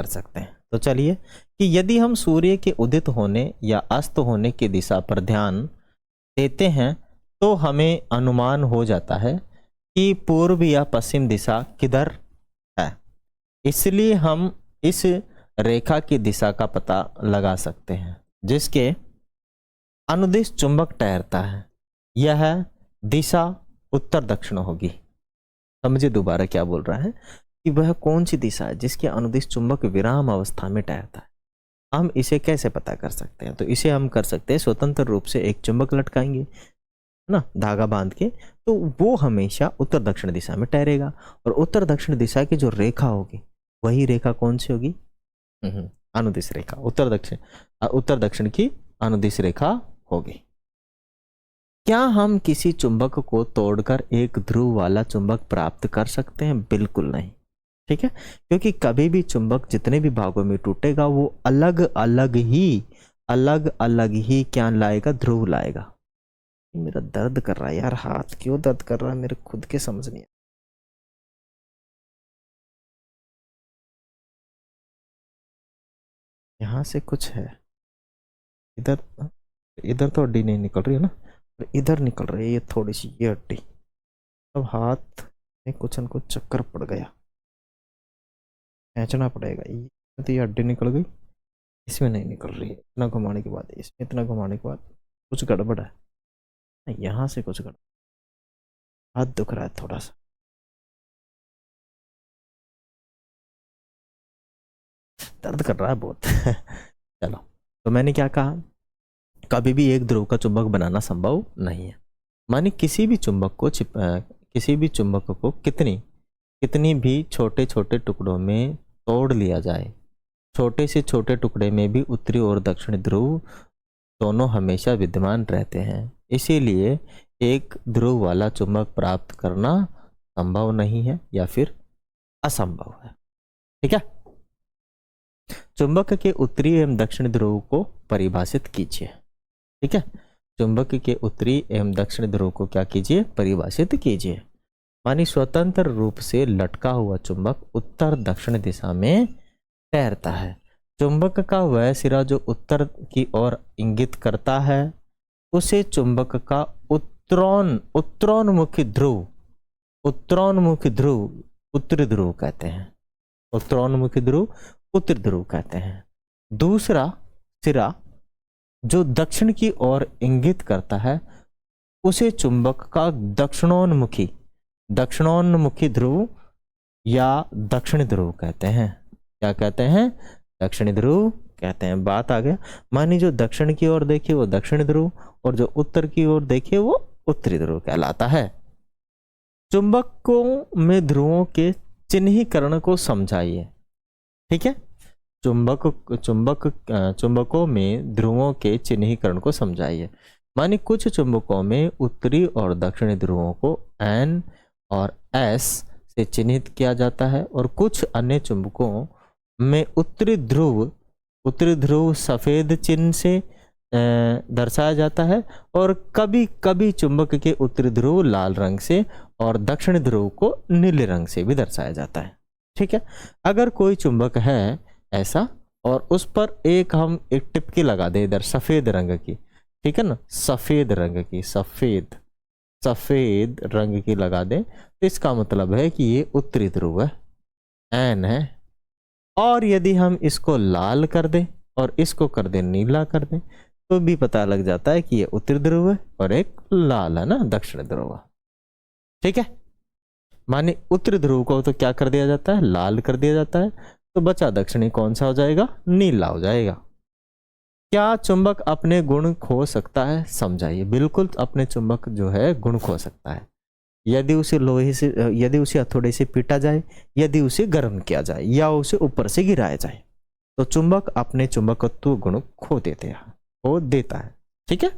सकते हैं? तो चलिए कि यदि हम सूर्य के उदित होने या अस्त होने की दिशा पर ध्यान देते हैं तो हमें अनुमान हो जाता है कि पूर्व या पश्चिम दिशा किधर है। इसलिए हम इस रेखा की दिशा का पता लगा सकते हैं जिसके अनुदिश चुंबक ठहरता है। यह दिशा उत्तर दक्षिण होगी। समझिए दोबारा क्या बोल रहा है कि वह कौन सी दिशा है जिसके अनुदिश चुंबक विराम अवस्था में ठहरता है। हम इसे कैसे पता कर सकते हैं? तो इसे हम कर सकते हैं स्वतंत्र रूप से एक चुंबक लटकाएंगे ना, धागा बांध के, तो वो हमेशा उत्तर दक्षिण दिशा में ठहरेगा, और उत्तर दक्षिण दिशा की जो रेखा होगी वही रेखा कौन सी होगी, अनुदिश रेखा, उत्तर दक्षिण की अनुदिश रेखा होगी। क्या हम किसी चुंबक को तोड़कर एक ध्रुव वाला चुंबक प्राप्त कर सकते हैं? बिल्कुल नहीं। ठीक है, क्योंकि कभी भी चुंबक जितने भी भागों में टूटेगा वो अलग अलग ही क्या लाएगा, ध्रुव लाएगा। मेरा दर्द कर रहा है यार, हाथ क्यों दर्द कर रहा है मेरे खुद के समझ नहीं। यहाँ से कुछ है, इधर तो हड्डी नहीं निकल रही है ना, इधर निकल रही है ये थोड़ी सी, ये हड्डी। अब हाथ में कुछ न कुछ चक्कर पड़ गया, खींचना पड़ेगा। ये तो ये हड्डी निकल गई, इसमें नहीं निकल रही है। इतना घुमाने के बाद, इसमें इतना घुमाने के बाद कुछ गड़बड़ है, यहाँ से कुछ गड़बड़, हाथ दुख रहा है थोड़ा सा। दर्द कर रहा है बहुत। चलो, तो मैंने क्या कहा, कभी भी एक ध्रुव का चुंबक बनाना संभव नहीं है। माने किसी भी चुंबक को कितनी भी छोटे छोटे टुकड़ों में तोड़ लिया जाए, छोटे से छोटे टुकड़े में भी उत्तरी और दक्षिणी ध्रुव दोनों हमेशा विद्यमान रहते हैं। इसीलिए एक ध्रुव वाला चुंबक प्राप्त करना संभव नहीं है या फिर असंभव है। ठीक है, चुंबक के उत्तरी एवं दक्षिणी ध्रुव को परिभाषित कीजिए। ठीक है, चुंबक के उत्तरी एवं दक्षिणी ध्रुव को क्या कीजिए, परिभाषित कीजिए। मानी स्वतंत्र रूप से लटका हुआ चुंबक उत्तर दक्षिण दिशा में तैरता है। चुंबक का वह सिरा जो उत्तर की ओर इंगित करता है उसे चुंबक का उत्तरोन्मुखी ध्रुव उत्तरी ध्रुव कहते हैं। उत्तरोन्मुखी ध्रुव उत्तरी ध्रुव कहते हैं। दूसरा सिरा जो दक्षिण की ओर इंगित करता है उसे चुंबक का दक्षिणोन्मुखी ध्रुव या दक्षिणी ध्रुव कहते हैं। क्या कहते हैं, दक्षिणी ध्रुव कहते हैं। बात आ गया। मानी जो दक्षिण की ओर देखिए वो दक्षिणी ध्रुव और जो उत्तर की ओर देखिए वो उत्तरी ध्रुव कहलाता है। चुंबकों में ध्रुवों के चिन्हीकरण को समझाइए। ठीक है, चुंबकों में ध्रुवों के चिन्हीकरण को समझाइए। मानी कुछ चुंबकों में उत्तरी और दक्षिणी ध्रुवों को N और S से चिन्हित किया जाता है और कुछ अन्य चुंबकों में उत्तरी ध्रुव सफेद चिन्ह से दर्शाया जाता है और कभी कभी चुंबक के उत्तरी ध्रुव लाल रंग से और दक्षिणी ध्रुव को नीले रंग से भी दर्शाया जाता है। ठीक है, अगर कोई चुंबक है ऐसा और उस पर हम एक टिप्पणी लगा दे इधर सफेद रंग की, ठीक है ना, सफेद रंग की लगा दें तो इसका मतलब है कि ये उत्तरी ध्रुव है, N है। और यदि हम इसको लाल कर दें और इसको कर दें नीला कर दें तो भी पता लग जाता है कि ये उत्तरी ध्रुव है और एक लाल है ना, दक्षिण ध्रुव। ठीक है, माने उत्तरी ध्रुव को तो क्या कर दिया जाता है, लाल कर दिया जाता है, तो बचा दक्षिणी कौन सा हो जाएगा, नीला हो जाएगा। क्या चुंबक अपने गुण खो सकता है, समझाइए। बिल्कुल अपने चुंबक जो है गुण खो सकता है यदि उसे हथौड़े से पीटा जाए, यदि उसे गर्म किया जाए या उसे ऊपर से गिराया जाए तो चुंबक अपने चुंबकत्व गुण खो देता है। ठीक है,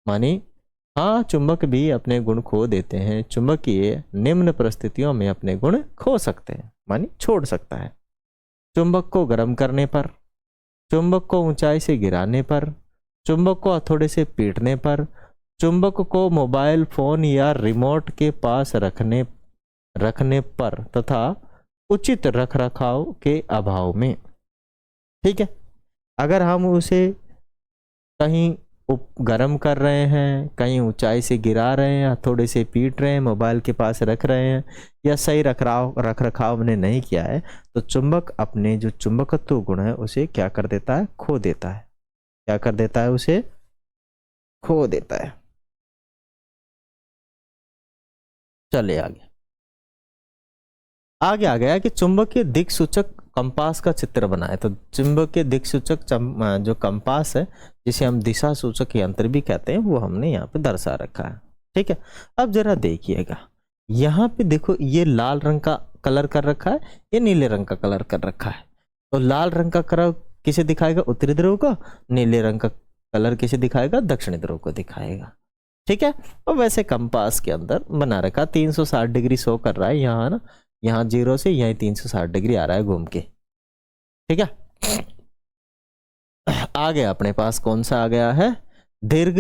मानी हाँ चुंबक भी अपने गुण खो देते हैं। चुंबकीय निम्न परिस्थितियों में अपने गुण खो सकते हैं, मानी छोड़ सकता है। चुंबक को गर्म करने पर, चुंबक को ऊंचाई से गिराने पर, चुंबक को हथौड़े से पीटने पर, चुंबक को मोबाइल फोन या रिमोट के पास रखने पर तथा उचित रखरखाव के अभाव में। ठीक है, अगर हम उसे कहीं गर्म कर रहे हैं, कहीं ऊंचाई से गिरा रहे हैं, हथौड़े से पीट रहे हैं, मोबाइल के पास रख रहे हैं या सही रखरखाव हमने नहीं किया है तो चुंबक अपने जो चुंबकत्व गुण है उसे क्या कर देता है, खो देता है। क्या कर देता है, उसे खो देता है। चलिए आगे आ गया कि चुंबकीय दिक् सूचक कंपास का चित्र बनाए। तो चुंबकीय दिक् सूचक जो कंपास है जिसे हम दिशा सूचक यंत्र भी कहते हैं वो हमने यहाँ पे दर्शा रखा है। ठीक है, अब जरा देखिएगा यहाँ पे देखो ये लाल रंग का कलर कर रखा है, ये नीले रंग का कलर कर रखा है। तो लाल रंग का कलर किसे दिखाएगा, उत्तरी ध्रुव का, नीले रंग का कलर किसे दिखाएगा, दक्षिणी ध्रुव को दिखाएगा। ठीक है, और वैसे कंपास के अंदर बना रखा 360 डिग्री शो कर रहा है यहाँ ना, यहाँ 0 से यहीं 360 डिग्री आ रहा है घूम के। ठीक है, आ गया अपने पास कौन सा आ गया है, दीर्घ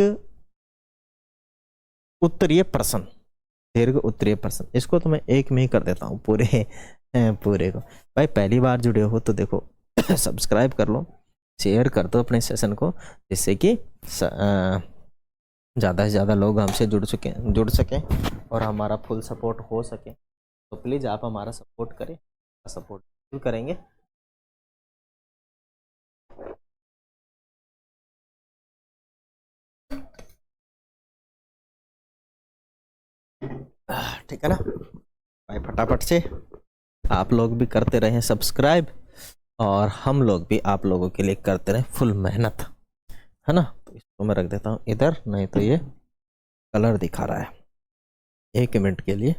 उत्तरीय प्रश्न। दीर्घ उत्तरीय प्रश्न, इसको तो मैं एक में ही कर देता हूँ पूरे को। भाई पहली बार जुड़े हो तो देखो सब्सक्राइब कर लो, शेयर कर दो अपने सेशन को, जिससे कि ज़्यादा से ज़्यादा लोग हमसे जुड़ सकें और हमारा फुल सपोर्ट हो सके। तो प्लीज़ आप हमारा सपोर्ट करें, सपोर्ट करेंगे। ठीक है ना भाई, फटाफट से आप लोग भी करते रहें सब्सक्राइब और हम लोग भी आप लोगों के लिए करते रहें फुल मेहनत, है ना। तो इसको मैं रख देता हूँ इधर, नहीं तो ये कलर दिखा रहा है। 1 मिनट के लिए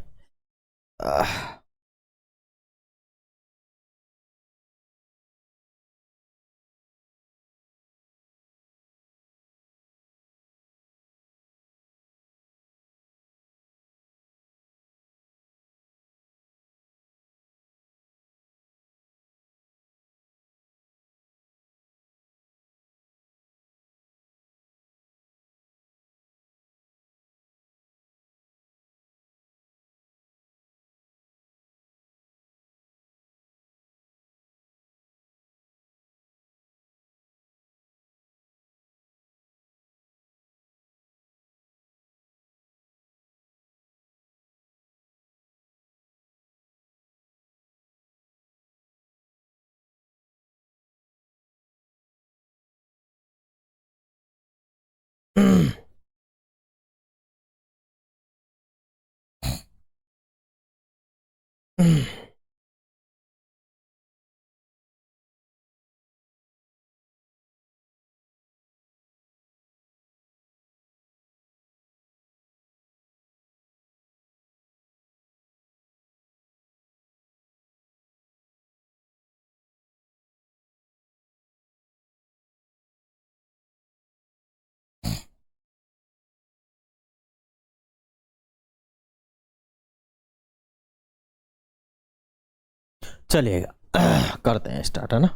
चलिएगा करते हैं स्टार्ट, है ना,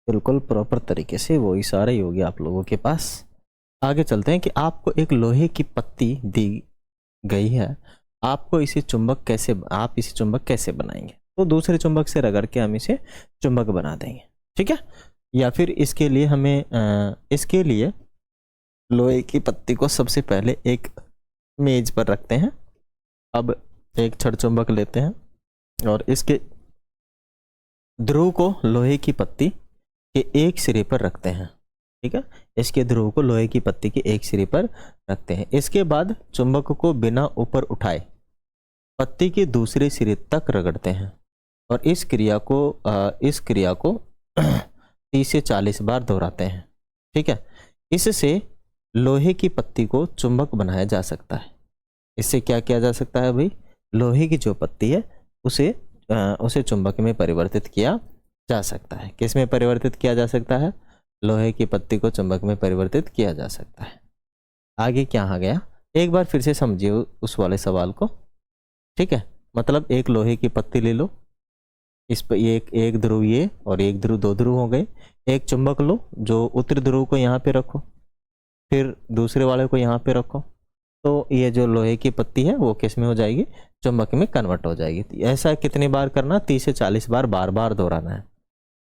बिल्कुल प्रॉपर तरीके से वो इशारा ही हो गया आप लोगों के पास। आगे चलते हैं कि आपको एक लोहे की पत्ती दी गई है, आपको इसे चुंबक कैसे, आप इसे चुंबक कैसे बनाएंगे? तो दूसरे चुंबक से रगड़ के हम इसे चुंबक बना देंगे, ठीक है। या फिर इसके लिए हमें इसके लिए लोहे की पत्ती को सबसे पहले एक मेज पर रखते हैं। अब एक छड़ चुंबक लेते हैं और इसके ध्रुव को लोहे की पत्ती के एक सिरे पर रखते हैं, ठीक है। इसके ध्रुव को लोहे की पत्ती के एक सिरे पर रखते हैं। इसके बाद चुंबक को बिना ऊपर उठाए पत्ती के दूसरे सिरे तक रगड़ते हैं और इस क्रिया को 30 से 40 बार दोहराते हैं, ठीक है। इससे लोहे की पत्ती को चुंबक बनाया जा सकता है। इससे क्या किया जा सकता है भाई? लोहे की जो पत्ती है उसे चुंबक में परिवर्तित किया जा सकता है। किस में परिवर्तित किया जा सकता है? लोहे की पत्ती को चुंबक में परिवर्तित किया जा सकता है। आगे क्या आ गया, एक बार फिर से समझिए उस वाले सवाल को, ठीक है। मतलब एक लोहे की पत्ती ले लो, इस पर एक ध्रुव ये और एक ध्रुव, दो ध्रुव हो गए। एक चुंबक लो, जो उत्तरी ध्रुव को यहाँ पे रखो, फिर दूसरे वाले को यहाँ पे रखो, तो ये जो लोहे की पत्ती है वो किस में हो जाएगी? चुंबक में कन्वर्ट हो जाएगी। ऐसा कितनी बार करना? 30 से 40 बार बार बार दोहराना है,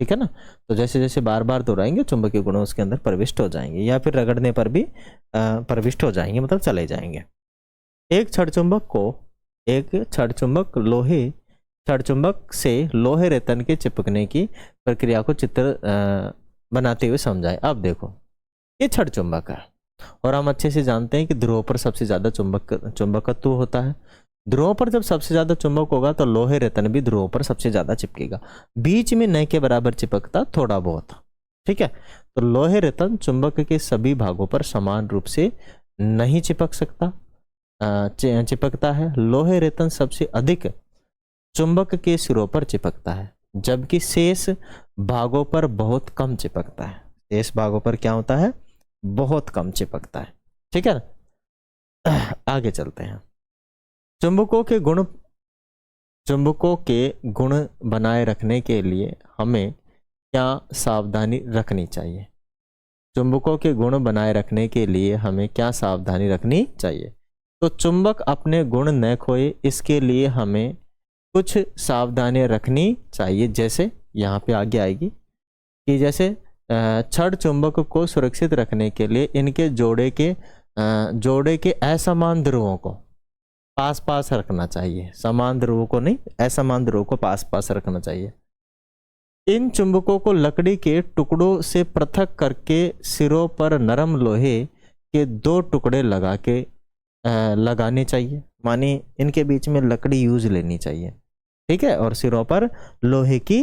ठीक है ना। तो जैसे जैसे बार बार दोहराएंगे चुंबकीय गुण उसके अंदर प्रविष्ट हो जाएंगे, या फिर रगड़ने पर भी प्रविष्ट हो जाएंगे, मतलब चले जाएंगे। एक छड़ चुंबक से लोहे रेतन के चिपकने की प्रक्रिया को चित्र बनाते हुए समझाए। अब देखो, ये छड़ चुंबक है और हम अच्छे से जानते हैं कि ध्रुवों पर सबसे ज्यादा चुंबकत्व होता है। ध्रुवों पर जब सबसे ज्यादा चुंबक होगा तो लोहे रेतन भी ध्रुवों पर सबसे ज्यादा चिपकेगा, बीच में न के बराबर चिपकता थोड़ा बहुत, ठीक है। तो लोहे रेतन चुंबक के सभी भागों पर समान रूप से नहीं चिपकता है। लोहे रेतन सबसे अधिक चुंबक के सिरों पर चिपकता है, जबकि शेष भागों पर बहुत कम चिपकता है। शेष भागों पर क्या होता है? बहुत कम चिपकता है, ठीक है। आगे चलते हैं। चुंबकों के गुण बनाए रखने के लिए हमें क्या सावधानी रखनी चाहिए? चुंबकों के गुण बनाए रखने के लिए हमें क्या सावधानी रखनी चाहिए? तो चुंबक अपने गुण न खोए, इसके लिए हमें कुछ सावधानियां रखनी चाहिए। जैसे यहाँ पे आगे आएगी कि जैसे छड़ चुंबक को सुरक्षित रखने के लिए इनके जोड़े के असमान ध्रुवों को पास पास रखना चाहिए। समान ध्रुवों को नहीं, असमान ध्रुवों को पास पास रखना चाहिए। इन चुंबकों को लकड़ी के टुकड़ों से पृथक करके सिरों पर नरम लोहे के 2 टुकड़े लगाने चाहिए, माने इनके बीच में लकड़ी यूज लेनी चाहिए, ठीक है। और सिरों पर लोहे की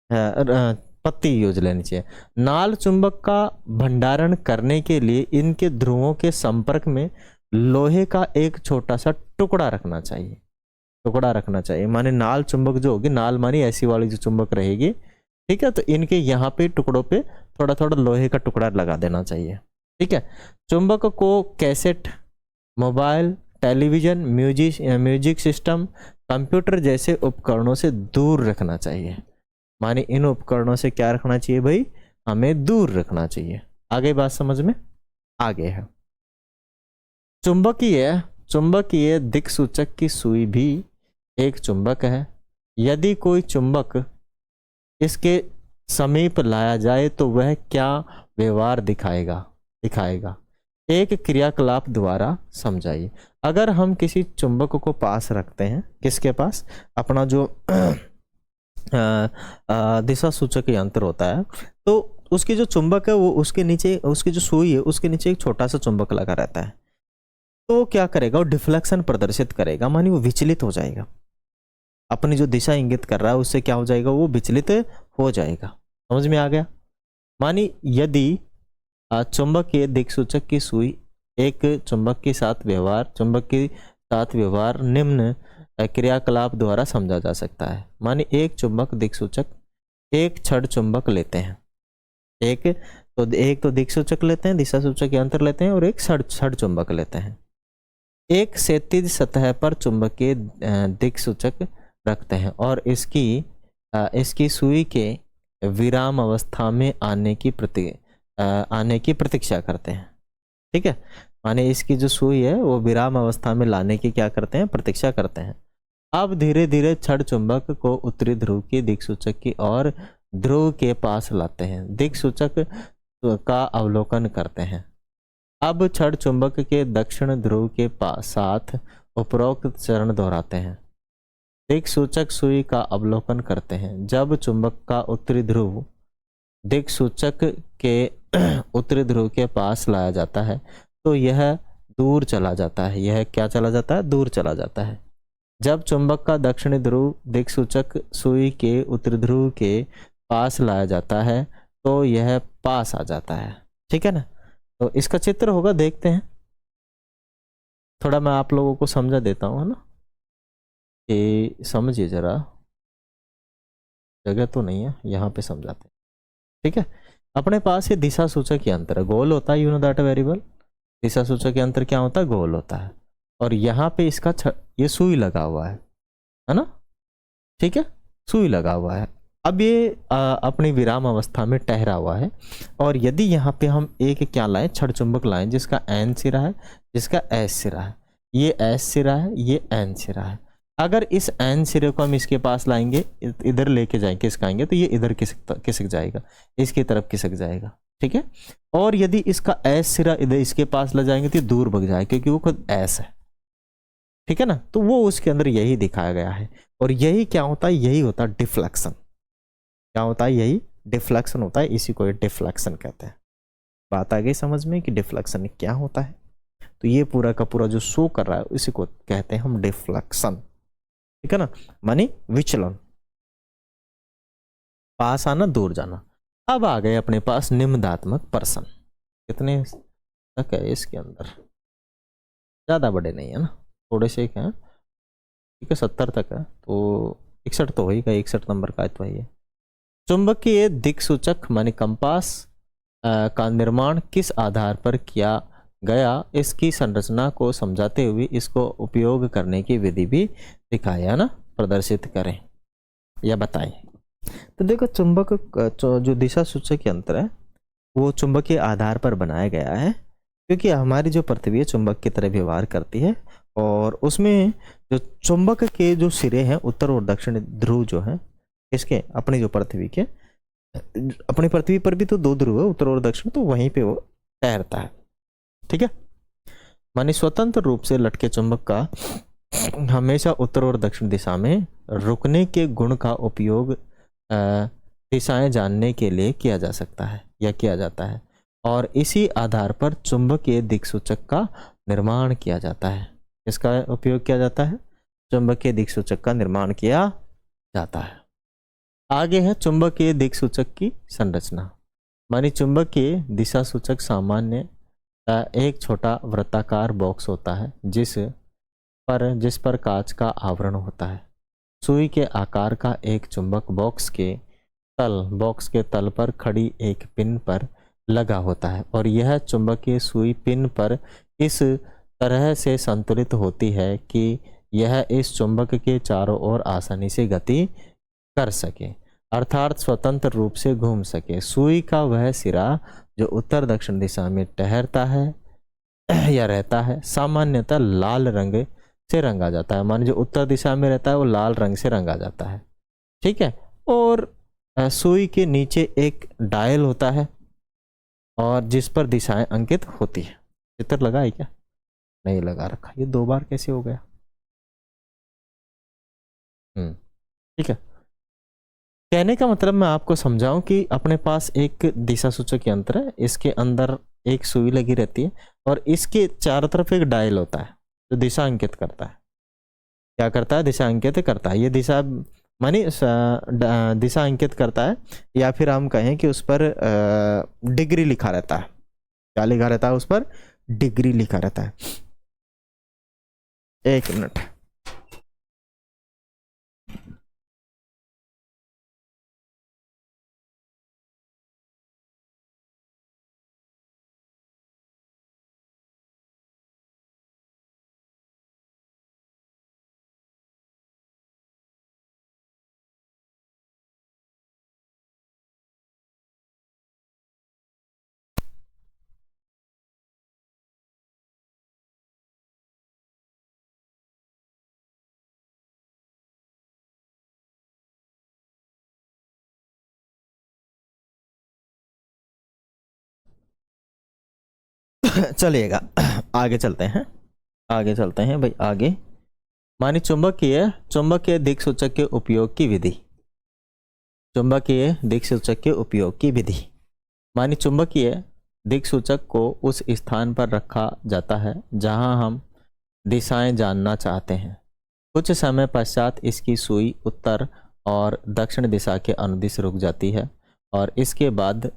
पत्ती यूज लेनी चाहिए। नाल चुंबक का भंडारण करने के लिए इनके ध्रुवों के संपर्क में लोहे का एक छोटा सा टुकड़ा रखना चाहिए। माने नाल चुंबक जो होगी, नाल मानी ऐसी वाली जो चुंबक रहेगी, ठीक है। तो इनके यहाँ पे टुकड़ों पे थोड़ा थोड़ा लोहे का टुकड़ा लगा देना चाहिए, ठीक है। चुंबक को cassette, mobile, television, music system, computer जैसे उपकरणों से दूर रखना चाहिए। माने इन उपकरणों से क्या रखना चाहिए भाई? हमें दूर रखना चाहिए। आगे बात समझ में आगे है। चुंबकीय दिक्सूचक की सुई भी एक चुंबक है। यदि कोई चुंबक इसके समीप लाया जाए तो वह क्या व्यवहार दिखाएगा? एक क्रियाकलाप द्वारा समझाइए। अगर हम किसी चुंबक को पास रखते हैं, किसके पास? अपना जो दिशा सूचक यंत्र होता है, तो उसकी जो चुंबक है वो उसके नीचे, उसकी जो सुई है उसके नीचे एक छोटा सा चुंबक लगा रहता है। तो वो क्या करेगा, वो डिफ्लेक्शन प्रदर्शित करेगा, मानी वो विचलित हो जाएगा, अपनी जो दिशा इंगित कर रहा है उससे क्या हो जाएगा, वो विचलित हो जाएगा। समझ में आ गया। मानी यदि चुंबकीय दिक्सूचक की सुई एक चुंबक के साथ व्यवहार निम्न क्रियाकलाप द्वारा समझा जा सकता है। माने एक चुंबक दिक्सूचक, एक छड़ चुंबक लेते हैं, एक तो दिक्सूचक लेते हैं, दिशा सूचक यंत्र लेते हैं, और एक छड़ चुंबक लेते हैं। एक क्षैतिज सतह पर चुंबकीय दिक्सूचक रखते हैं और इसकी सुई के विराम अवस्था में आने की प्रतीक्षा करते हैं। ठीक है, माने इसकी जो सुई है वो विराम अवस्था में लाने की क्या करते हैं, प्रतीक्षा करते हैं। अब धीरे धीरे छड़ चुंबक को उत्तरी ध्रुव की दिक्सूचक की और ध्रुव के पास लाते हैं, दिक्सूचक का अवलोकन करते हैं। अब छड़ चुंबक के दक्षिण ध्रुव के साथ उपरोक्त चरण दोहराते हैं। दिक्सूचक सुई का अवलोकन करते हैं। जब चुंबक का उत्तरी ध्रुव दिक्सूचक के उत्तरी ध्रुव के पास लाया जाता है तो यह दूर चला जाता है। यह क्या चला जाता है, दूर चला जाता है। जब चुंबक का दक्षिणी ध्रुव दिक्सूचक सुई के उत्तरी ध्रुव के पास लाया जाता है तो यह पास आ जाता है। ठीक है ना। तो इसका चित्र होगा, देखते हैं। थोड़ा मैं आप लोगों को समझा देता हूँ, है ना, कि समझिए जरा, जगह तो नहीं है, यहाँ पे समझाते हैं। ठीक है, अपने पास ये दिशा सूचक यंत्र गोल होता है, you know that very well. दिशा सूचक यंत्र क्या होता है, गोल होता है, और यहाँ पे इसका ये सुई लगा हुआ है ना। ठीक है, सुई लगा हुआ है। अब ये अपनी विराम अवस्था में ठहरा हुआ है, और यदि यहाँ पे हम एक क्या लाएं, छड़ चुंबक लाएं जिसका एन सिरा है, जिसका एस सिरा है, ये एस सिरा है, ये एन सिरा है। अगर इस एन सिरे को हम इसके पास लाएंगे, इधर लेके जाएंगे, खिसकाएंगे, तो ये इधर खिसक जाएगा, इसकी तरफ खिसक जाएगा। ठीक है, और यदि इसका एस सिरा इधर इसके पास ले जाएंगे तो ये दूर भग जाएगा, क्योंकि वो खुद एस है। ठीक है ना, तो वो उसके अंदर यही दिखाया गया है। और यही क्या होता है, यही होता है डिफ्लेक्शन। क्या होता है, यही डिफ्लेक्शन होता है, इसी को डिफ्लेक्शन कहते हैं। बात आ गई समझ में कि डिफ्लेक्शन क्या होता है। तो ये पूरा का पूरा जो शो कर रहा है इसी को कहते हैं हम डिफ्लेक्शन। ठीक है ना, मानी विचलन, पास आना, दूर जाना। अब आ गए अपने पास निम्नात्मक प्रश्न। कितने तक है इसके अंदर, ज्यादा बड़े नहीं है ना, थोड़े से हैं। ठीक है, 70 तक है, तो 61 तो होगा, 61 नंबर का तो है। चुंबकीय दिक्सूचक माने कंपास का निर्माण किस आधार पर किया गया, इसकी संरचना को समझाते हुए इसको उपयोग करने की विधि भी दिखाया ना, प्रदर्शित करें या बताएं। तो देखो, चुंबक जो दिशा सूचक यंत्र है वो चुंबकीय आधार पर बनाया गया है, क्योंकि हमारी जो पृथ्वी है चुंबक की तरह व्यवहार करती है, और उसमें जो चुंबक के जो सिरे हैं, उत्तर और दक्षिण ध्रुव जो है इसके, अपनी जो पृथ्वी के, अपनी पृथ्वी पर भी तो 2 ध्रुव है, उत्तर और दक्षिण, तो वहीं पे वो तैरता है। ठीक है, माने स्वतंत्र रूप से लटके चुंबक का हमेशा उत्तर और दक्षिण दिशा में रुकने के गुण का उपयोग दिशाएं जानने के लिए किया जा सकता है या किया जाता है, और इसी आधार पर चुंबकीय दिक्सूचक का निर्माण किया जाता है। इसका उपयोग किया जाता है, चुंबकीय दिक्सूचक का निर्माण किया जाता है। आगे है चुंबकीय दिक्सूचक की संरचना। मानी चुंबकीय दिशा सूचक सामान्य एक छोटा वृत्ताकार बॉक्स होता है जिस पर कांच का आवरण होता है। सुई के आकार का एक चुंबक बॉक्स के तल पर खड़ी एक पिन पर लगा होता है, और यह चुंबकीय सुई पिन पर इस तरह से संतुलित होती है कि यह इस चुंबक के चारों ओर आसानी से गति कर सके, अर्थात स्वतंत्र रूप से घूम सके। सुई का वह सिरा जो उत्तर दक्षिण दिशा में ठहरता है या रहता है, सामान्यतः लाल रंग से रंगा जाता है। मान जो उत्तर दिशा में रहता है वो लाल रंग से रंगा जाता है। ठीक है, और सुई के नीचे एक डायल होता है और जिस पर दिशाएं अंकित होती है। चित्र लगा है क्या, नहीं लगा रखा, ये 2 बार कैसे हो गया। ठीक है, कहने का मतलब मैं आपको समझाऊं कि अपने पास एक दिशा सूचक यंत्र है, इसके अंदर एक सुई लगी रहती है और इसके चारों तरफ एक डायल होता है जो दिशा अंकित करता है। क्या करता है? दिशा अंकित करता है। ये दिशा मानी दिशा अंकित करता है, या फिर हम कहें कि उस पर डिग्री लिखा रहता है। क्या लिखा रहता है? उस पर डिग्री लिखा रहता है। एक मिनट। चलिएगा आगे चलते हैं, आगे चलते हैं भाई आगे। मानी चुंबकीय दिक् सूचक के उपयोग की विधि। चुंबकीय दिक् सूचक के उपयोग की विधि। मानी चुंबकीय दिक् सूचक को उस स्थान पर रखा जाता है जहां हम दिशाएं जानना चाहते हैं। कुछ समय पश्चात इसकी सुई उत्तर और दक्षिण दिशा के अनुदिश रुक जाती है और इसके बाद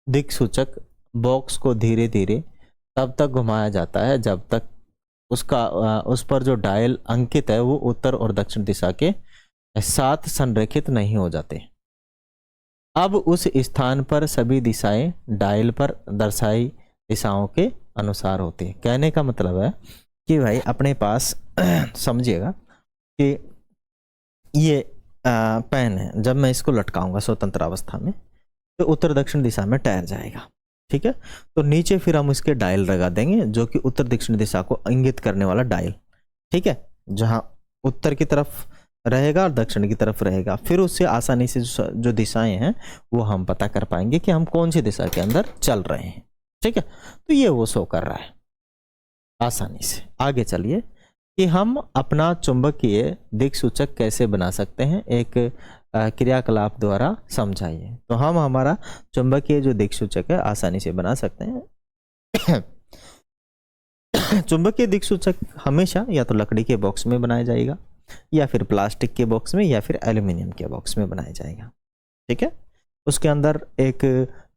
दिक् सूचक बॉक्स को धीरे धीरे तब तक घुमाया जाता है जब तक उस पर जो डायल अंकित है वो उत्तर और दक्षिण दिशा के साथ संरेखित नहीं हो जाते। अब उस स्थान पर सभी दिशाएं डायल पर दर्शाई दिशाओं के अनुसार होती है। कहने का मतलब है कि भाई अपने पास समझिएगा कि ये पेन है, जब मैं इसको लटकाऊंगा स्वतंत्र अवस्था में तो उत्तर दक्षिण दिशा में तैर जाएगा। ठीक है, तो नीचे फिर हम इसके डायल लगा देंगे जो कि उत्तर दक्षिण दिशा को इंगित करने वाला डायल। ठीक है, जहां उत्तर की तरफ रहेगा और दक्षिण की तरफ रहेगा। फिर उससे आसानी से जो दिशाएं हैं वो हम पता कर पाएंगे कि हम कौन सी दिशा के अंदर चल रहे हैं। ठीक है, तो ये वो शो कर रहा है आसानी से। आगे चलिए कि हम अपना चुंबकीय दिक् सूचक कैसे बना सकते हैं, एक क्रियाकलाप द्वारा समझाइए। तो हम हमारा चुंबकीय जो दिक् सूचक है आसानी से बना सकते हैं। चुंबकीय दिक् सूचक हमेशा या तो लकड़ी के बॉक्स में बनाया जाएगा या फिर प्लास्टिक के बॉक्स में या फिर एल्यूमिनियम के बॉक्स में बनाया जाएगा। ठीक है, उसके अंदर एक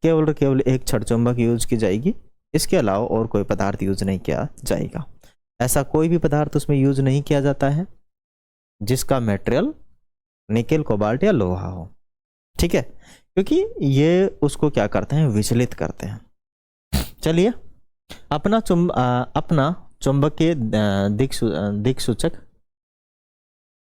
केवल एक छड़ चुंबक यूज की जाएगी, इसके अलावा और कोई पदार्थ यूज नहीं किया जाएगा। ऐसा कोई भी पदार्थ उसमें यूज नहीं किया जाता है जिसका मटेरियल निकेल, कोबाल्ट या लोहा हो। ठीक है, क्योंकि ये उसको क्या करते हैं, विचलित करते हैं। चलिए अपना चुंबकीय दिक् सूचक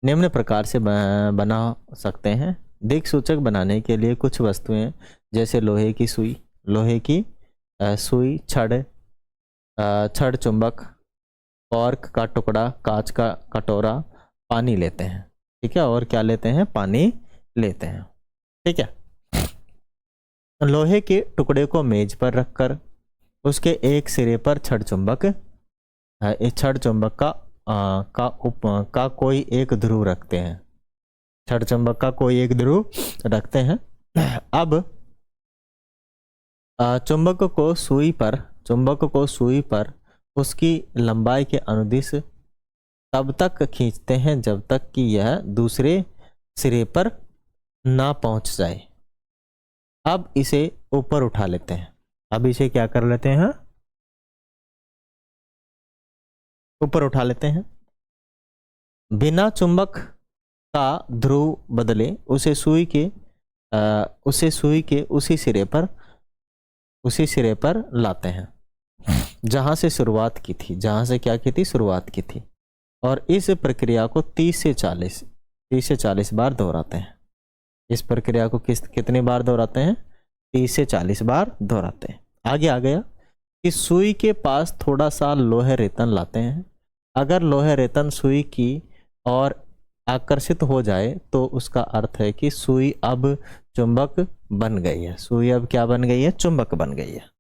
निम्न प्रकार से बना सकते हैं। दिक् सूचक बनाने के लिए कुछ वस्तुएं जैसे लोहे की सुई, छड़ चुंबक, कॉर्क का टुकड़ा, कांच का कटोरा, पानी लेते हैं। ठीक है, और क्या लेते हैं? पानी लेते हैं। ठीक है, लोहे के टुकड़े को मेज पर रखकर उसके एक सिरे पर छड़ चुंबक का कोई एक ध्रुव रखते हैं। छड़ चुंबक का कोई एक ध्रुव रखते हैं। अब चुंबक को सुई पर उसकी लंबाई के अनुदिश तब तक खींचते हैं जब तक कि यह दूसरे सिरे पर ना पहुंच जाए। अब इसे ऊपर उठा लेते हैं। अब इसे क्या कर लेते हैं? ऊपर उठा लेते हैं। बिना चुंबक का ध्रुव बदले उसे सुई के उसी सिरे पर लाते हैं जहां से शुरुआत की थी। जहां से क्या की थी? शुरुआत की थी। और इस प्रक्रिया को 30 से 40 बार दोहराते हैं। इस प्रक्रिया को कितनी बार दोहराते हैं? 30 से 40 बार दोहराते हैं। आगे आ गया कि सुई के पास थोड़ा सा लोहे रेतन लाते हैं। अगर लोहे रेतन सुई की ओर आकर्षित हो जाए तो उसका अर्थ है कि सुई अब चुंबक बन गई है। सुई अब क्या बन गई है? चुंबक बन गई है।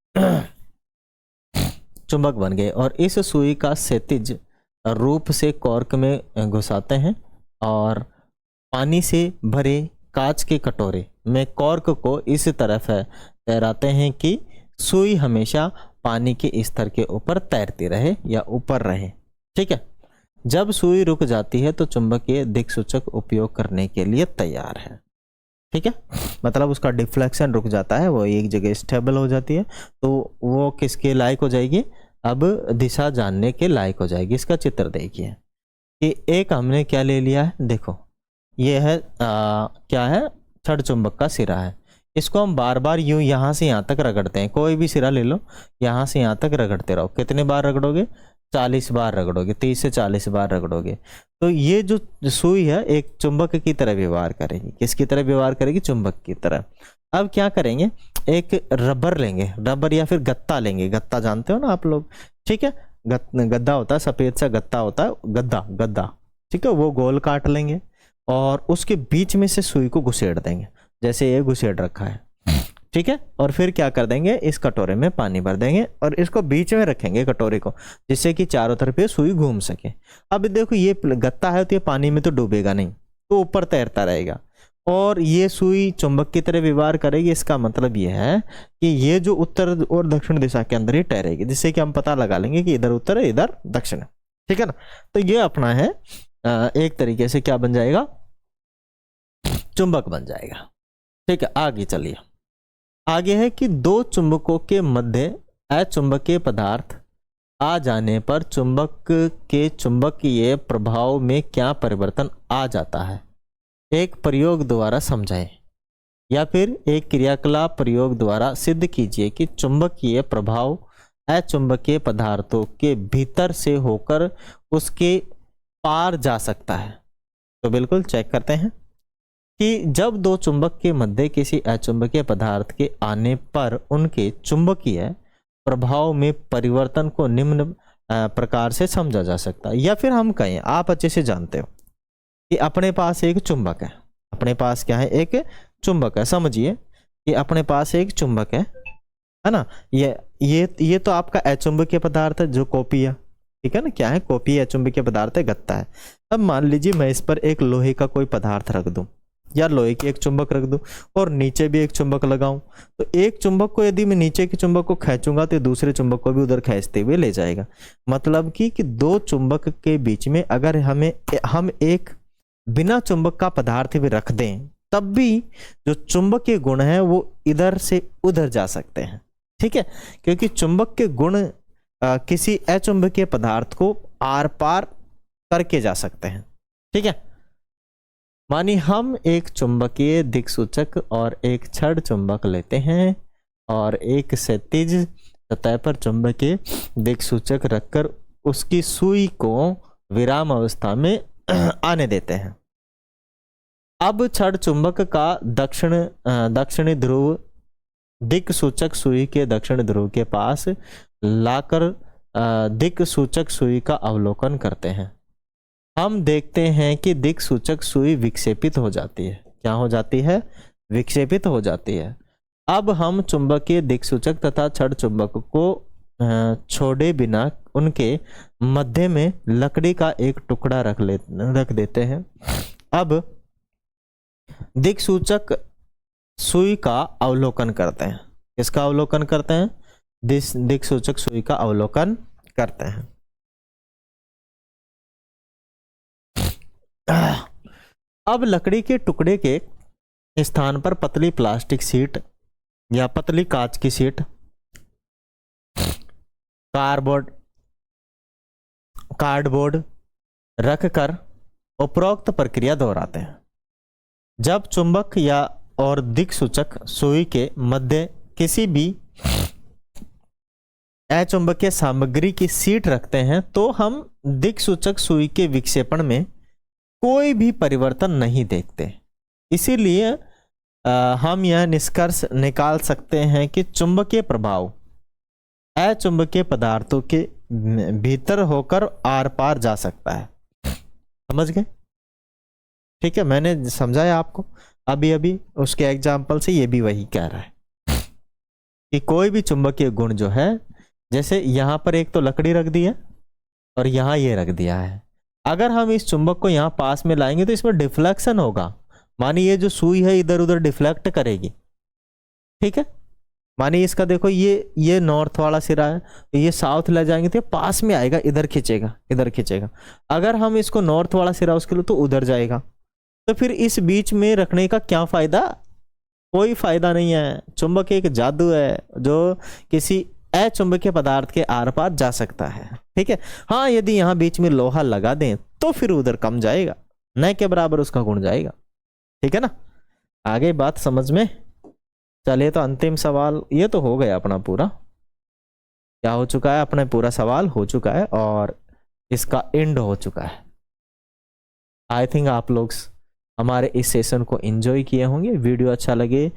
चुंबक बन गए। और इस सुई का क्षैतिज रूप से कॉर्क में घुसाते हैं और पानी से भरे कांच के कटोरे में कॉर्क को इस तरफ तैराते हैं कि सुई हमेशा पानी के स्तर के ऊपर तैरती रहे या ऊपर रहे। ठीक है, जब सुई रुक जाती है तो चुंबकीय दिक्सूचक उपयोग करने के लिए तैयार है। ठीक है, मतलब उसका डिफ्लेक्शन रुक जाता है, वो एक जगह स्टेबल हो जाती है, तो वो किसके लायक हो जाएगी, अब दिशा जानने के लायक हो जाएगी। इसका चित्र देखिए कि एक हमने क्या ले लिया है, देखो ये है क्या है, छड़ चुंबक का सिरा है। इसको हम बार बार यूं यहाँ से यहाँ तक रगड़ते हैं, कोई भी सिरा ले लो, यहाँ से यहाँ तक रगड़ते रहो। कितने बार रगड़ोगे, 40 बार रगड़ोगे, 30 से 40 बार रगड़ोगे। तो ये जो सुई है एक चुंबक की तरह व्यवहार करेगी। किसकी तरह व्यवहार करेगी, चुंबक की तरह। अब क्या करेंगे, एक रबर लेंगे, रबर या फिर गत्ता लेंगे, गत्ता जानते हो ना आप लोग। ठीक है, गद्दा होता है, सफेद सा गत्ता होता है, गद्दा गद्दा। ठीक है, वो गोल काट लेंगे और उसके बीच में से सुई को घुसेड़ देंगे, जैसे ये घुसेड़ रखा है। ठीक है, और फिर क्या कर देंगे, इस कटोरे में पानी भर देंगे और इसको बीच में रखेंगे कटोरे को, जिससे कि चारों तरफ ये सुई घूम सके। अब देखो ये गत्ता है तो ये पानी में तो डूबेगा नहीं, तो ऊपर तैरता रहेगा और ये सुई चुंबक की तरह व्यवहार करेगी। इसका मतलब ये है कि ये जो उत्तर और दक्षिण दिशा के अंदर ही तैरेगी, जिससे कि हम पता लगा लेंगे कि इधर उत्तर है इधर दक्षिण है। ठीक है ना, तो ये अपना है एक तरीके से क्या बन जाएगा, चुंबक बन जाएगा। ठीक है, आगे चलिए। आगे है कि दो चुंबकों के मध्य अचुंबकीय पदार्थ आ जाने पर चुंबक के चुंबकीय प्रभाव में क्या परिवर्तन आ जाता है, एक प्रयोग द्वारा समझाएं या फिर एक क्रियाकलाप प्रयोग द्वारा सिद्ध कीजिए कि चुंबकीय प्रभाव अचुंबकीय पदार्थों के भीतर से होकर उसके पार जा सकता है। तो बिल्कुल चेक करते हैं कि जब दो चुंबक के मध्य किसी अचुंबकीय पदार्थ के आने पर उनके चुंबकीय प्रभाव में परिवर्तन को निम्न प्रकार से समझा जा सकता है। या फिर हम कहें, आप अच्छे से जानते हो कि अपने पास एक चुंबक है, अपने पास क्या है, एक चुंबक है। समझिए कि अपने पास एक चुंबक है ना, ये तो आपका अचुंबकीय पदार्थ है जो कॉपी है। ठीक है ना, क्या है, कॉपी अचुंबकीय पदार्थ है, गत्ता है। अब मान लीजिए मैं इस पर एक लोहे का कोई पदार्थ रख दूं या लोहे की एक चुंबक रख दूं और नीचे भी एक चुंबक लगाऊं, तो एक चुंबक को यदि मैं नीचे के चुंबक को खींचूंगा तो दूसरे चुंबक को भी उधर खींचते हुए ले जाएगा। मतलब कि दो चुंबक के बीच में अगर हम एक बिना चुंबक का पदार्थ भी रख दें, तब भी जो चुंबकीय गुण है वो इधर से उधर जा सकते हैं। ठीक है, क्योंकि चुंबक के गुण किसी अचुंबकीय पदार्थ को आर पार करके जा सकते हैं। ठीक है, मानिए हम एक चुंबकीय दिक्सूचक और एक छड़ चुंबक लेते हैं और एक क्षैतिज सतह पर चुंबकीय दिक्सूचक रखकर उसकी सुई को विराम अवस्था में आने देते हैं। अब छड़ चुंबक का दक्षिणी ध्रुव दिक्सूचक सुई के दक्षिण ध्रुव के पास लाकर दिक्सूचक सुई का अवलोकन करते हैं। हम देखते हैं कि दिक्सूचक सुई विक्षेपित हो जाती है। क्या हो जाती है, विक्षेपित हो जाती है। अब हम चुंबकीय दिक्सूचक तथा छड़ चुंबक को छोड़े बिना उनके मध्य में लकड़ी का एक टुकड़ा रख देते हैं। अब दिक्सूचक सुई का अवलोकन करते हैं। किसका अवलोकन करते हैं, दिक्सूचक सुई का अवलोकन करते हैं। अब लकड़ी के टुकड़े के स्थान पर पतली प्लास्टिक शीट या पतली कांच की शीट, कार्डबोर्ड रखकर उपरोक्त प्रक्रिया दोहराते हैं। जब चुंबक या और दिक्सूचक सुई के मध्य किसी भी अचुंबकीय सामग्री की शीट रखते हैं तो हम दिक्सूचक सुई के विक्षेपण में कोई भी परिवर्तन नहीं देखते। इसीलिए हम यह निष्कर्ष निकाल सकते हैं कि चुंबकीय प्रभाव अचुंबकीय पदार्थों के भीतर होकर आर पार जा सकता है। समझ गए? ठीक है, मैंने समझाया आपको अभी उसके एग्जाम्पल से। ये भी वही कह रहा है कि कोई भी चुंबकीय गुण जो है, जैसे यहां पर एक तो लकड़ी रख दी है और यहां ये रख दिया है, अगर हम इस चुंबक को यहाँ पास में लाएंगे तो इसमें डिफ्लेक्शन होगा। मानिए ये जो सुई है इधर उधर डिफ्लेक्ट करेगी, ठीक है। मानिए इसका देखो ये नॉर्थ वाला सिरा है, तो ये साउथ ले जाएंगे तो ये पास में आएगा, इधर खींचेगा, इधर खींचेगा। अगर हम इसको नॉर्थ वाला सिरा उसके लिए तो उधर जाएगा। तो फिर इस बीच में रखने का क्या फायदा? कोई फायदा नहीं है। चुंबक एक जादू है जो किसी अचुंबकीय पदार्थ के आर पार जा सकता है, ठीक है। हाँ, यदि यहाँ बीच में लोहा लगा दें तो फिर उधर कम जाएगा, न के बराबर उसका गुण जाएगा, ठीक है ना। आगे बात समझ में? चलिए तो अंतिम सवाल, ये तो हो गया अपना पूरा, क्या हो चुका है, अपना पूरा सवाल हो चुका है और इसका एंड हो चुका है। आई थिंक आप लोग हमारे इस सेशन को एंजॉय किए होंगे। वीडियो अच्छा लगे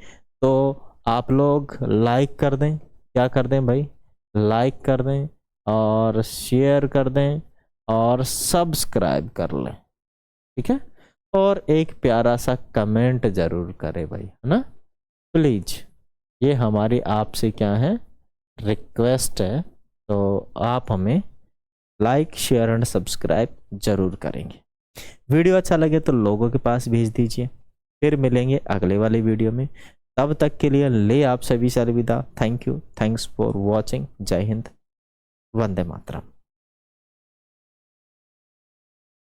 तो आप लोग लाइक कर दें, क्या कर दें भाई, लाइक कर दें और शेयर कर दें और सब्सक्राइब कर लें, ठीक है। और एक प्यारा सा कमेंट जरूर करें भाई, है ना, प्लीज। ये हमारी आपसे क्या है, रिक्वेस्ट है। तो आप हमें लाइक शेयर एंड सब्सक्राइब जरूर करेंगे। वीडियो अच्छा लगे तो लोगों के पास भेज दीजिए। फिर मिलेंगे अगले वाले वीडियो में, तब तक के लिए ले आप सभी से अलविदा। Thank you, thanks for watching. जय हिंद, वंदे मातरम।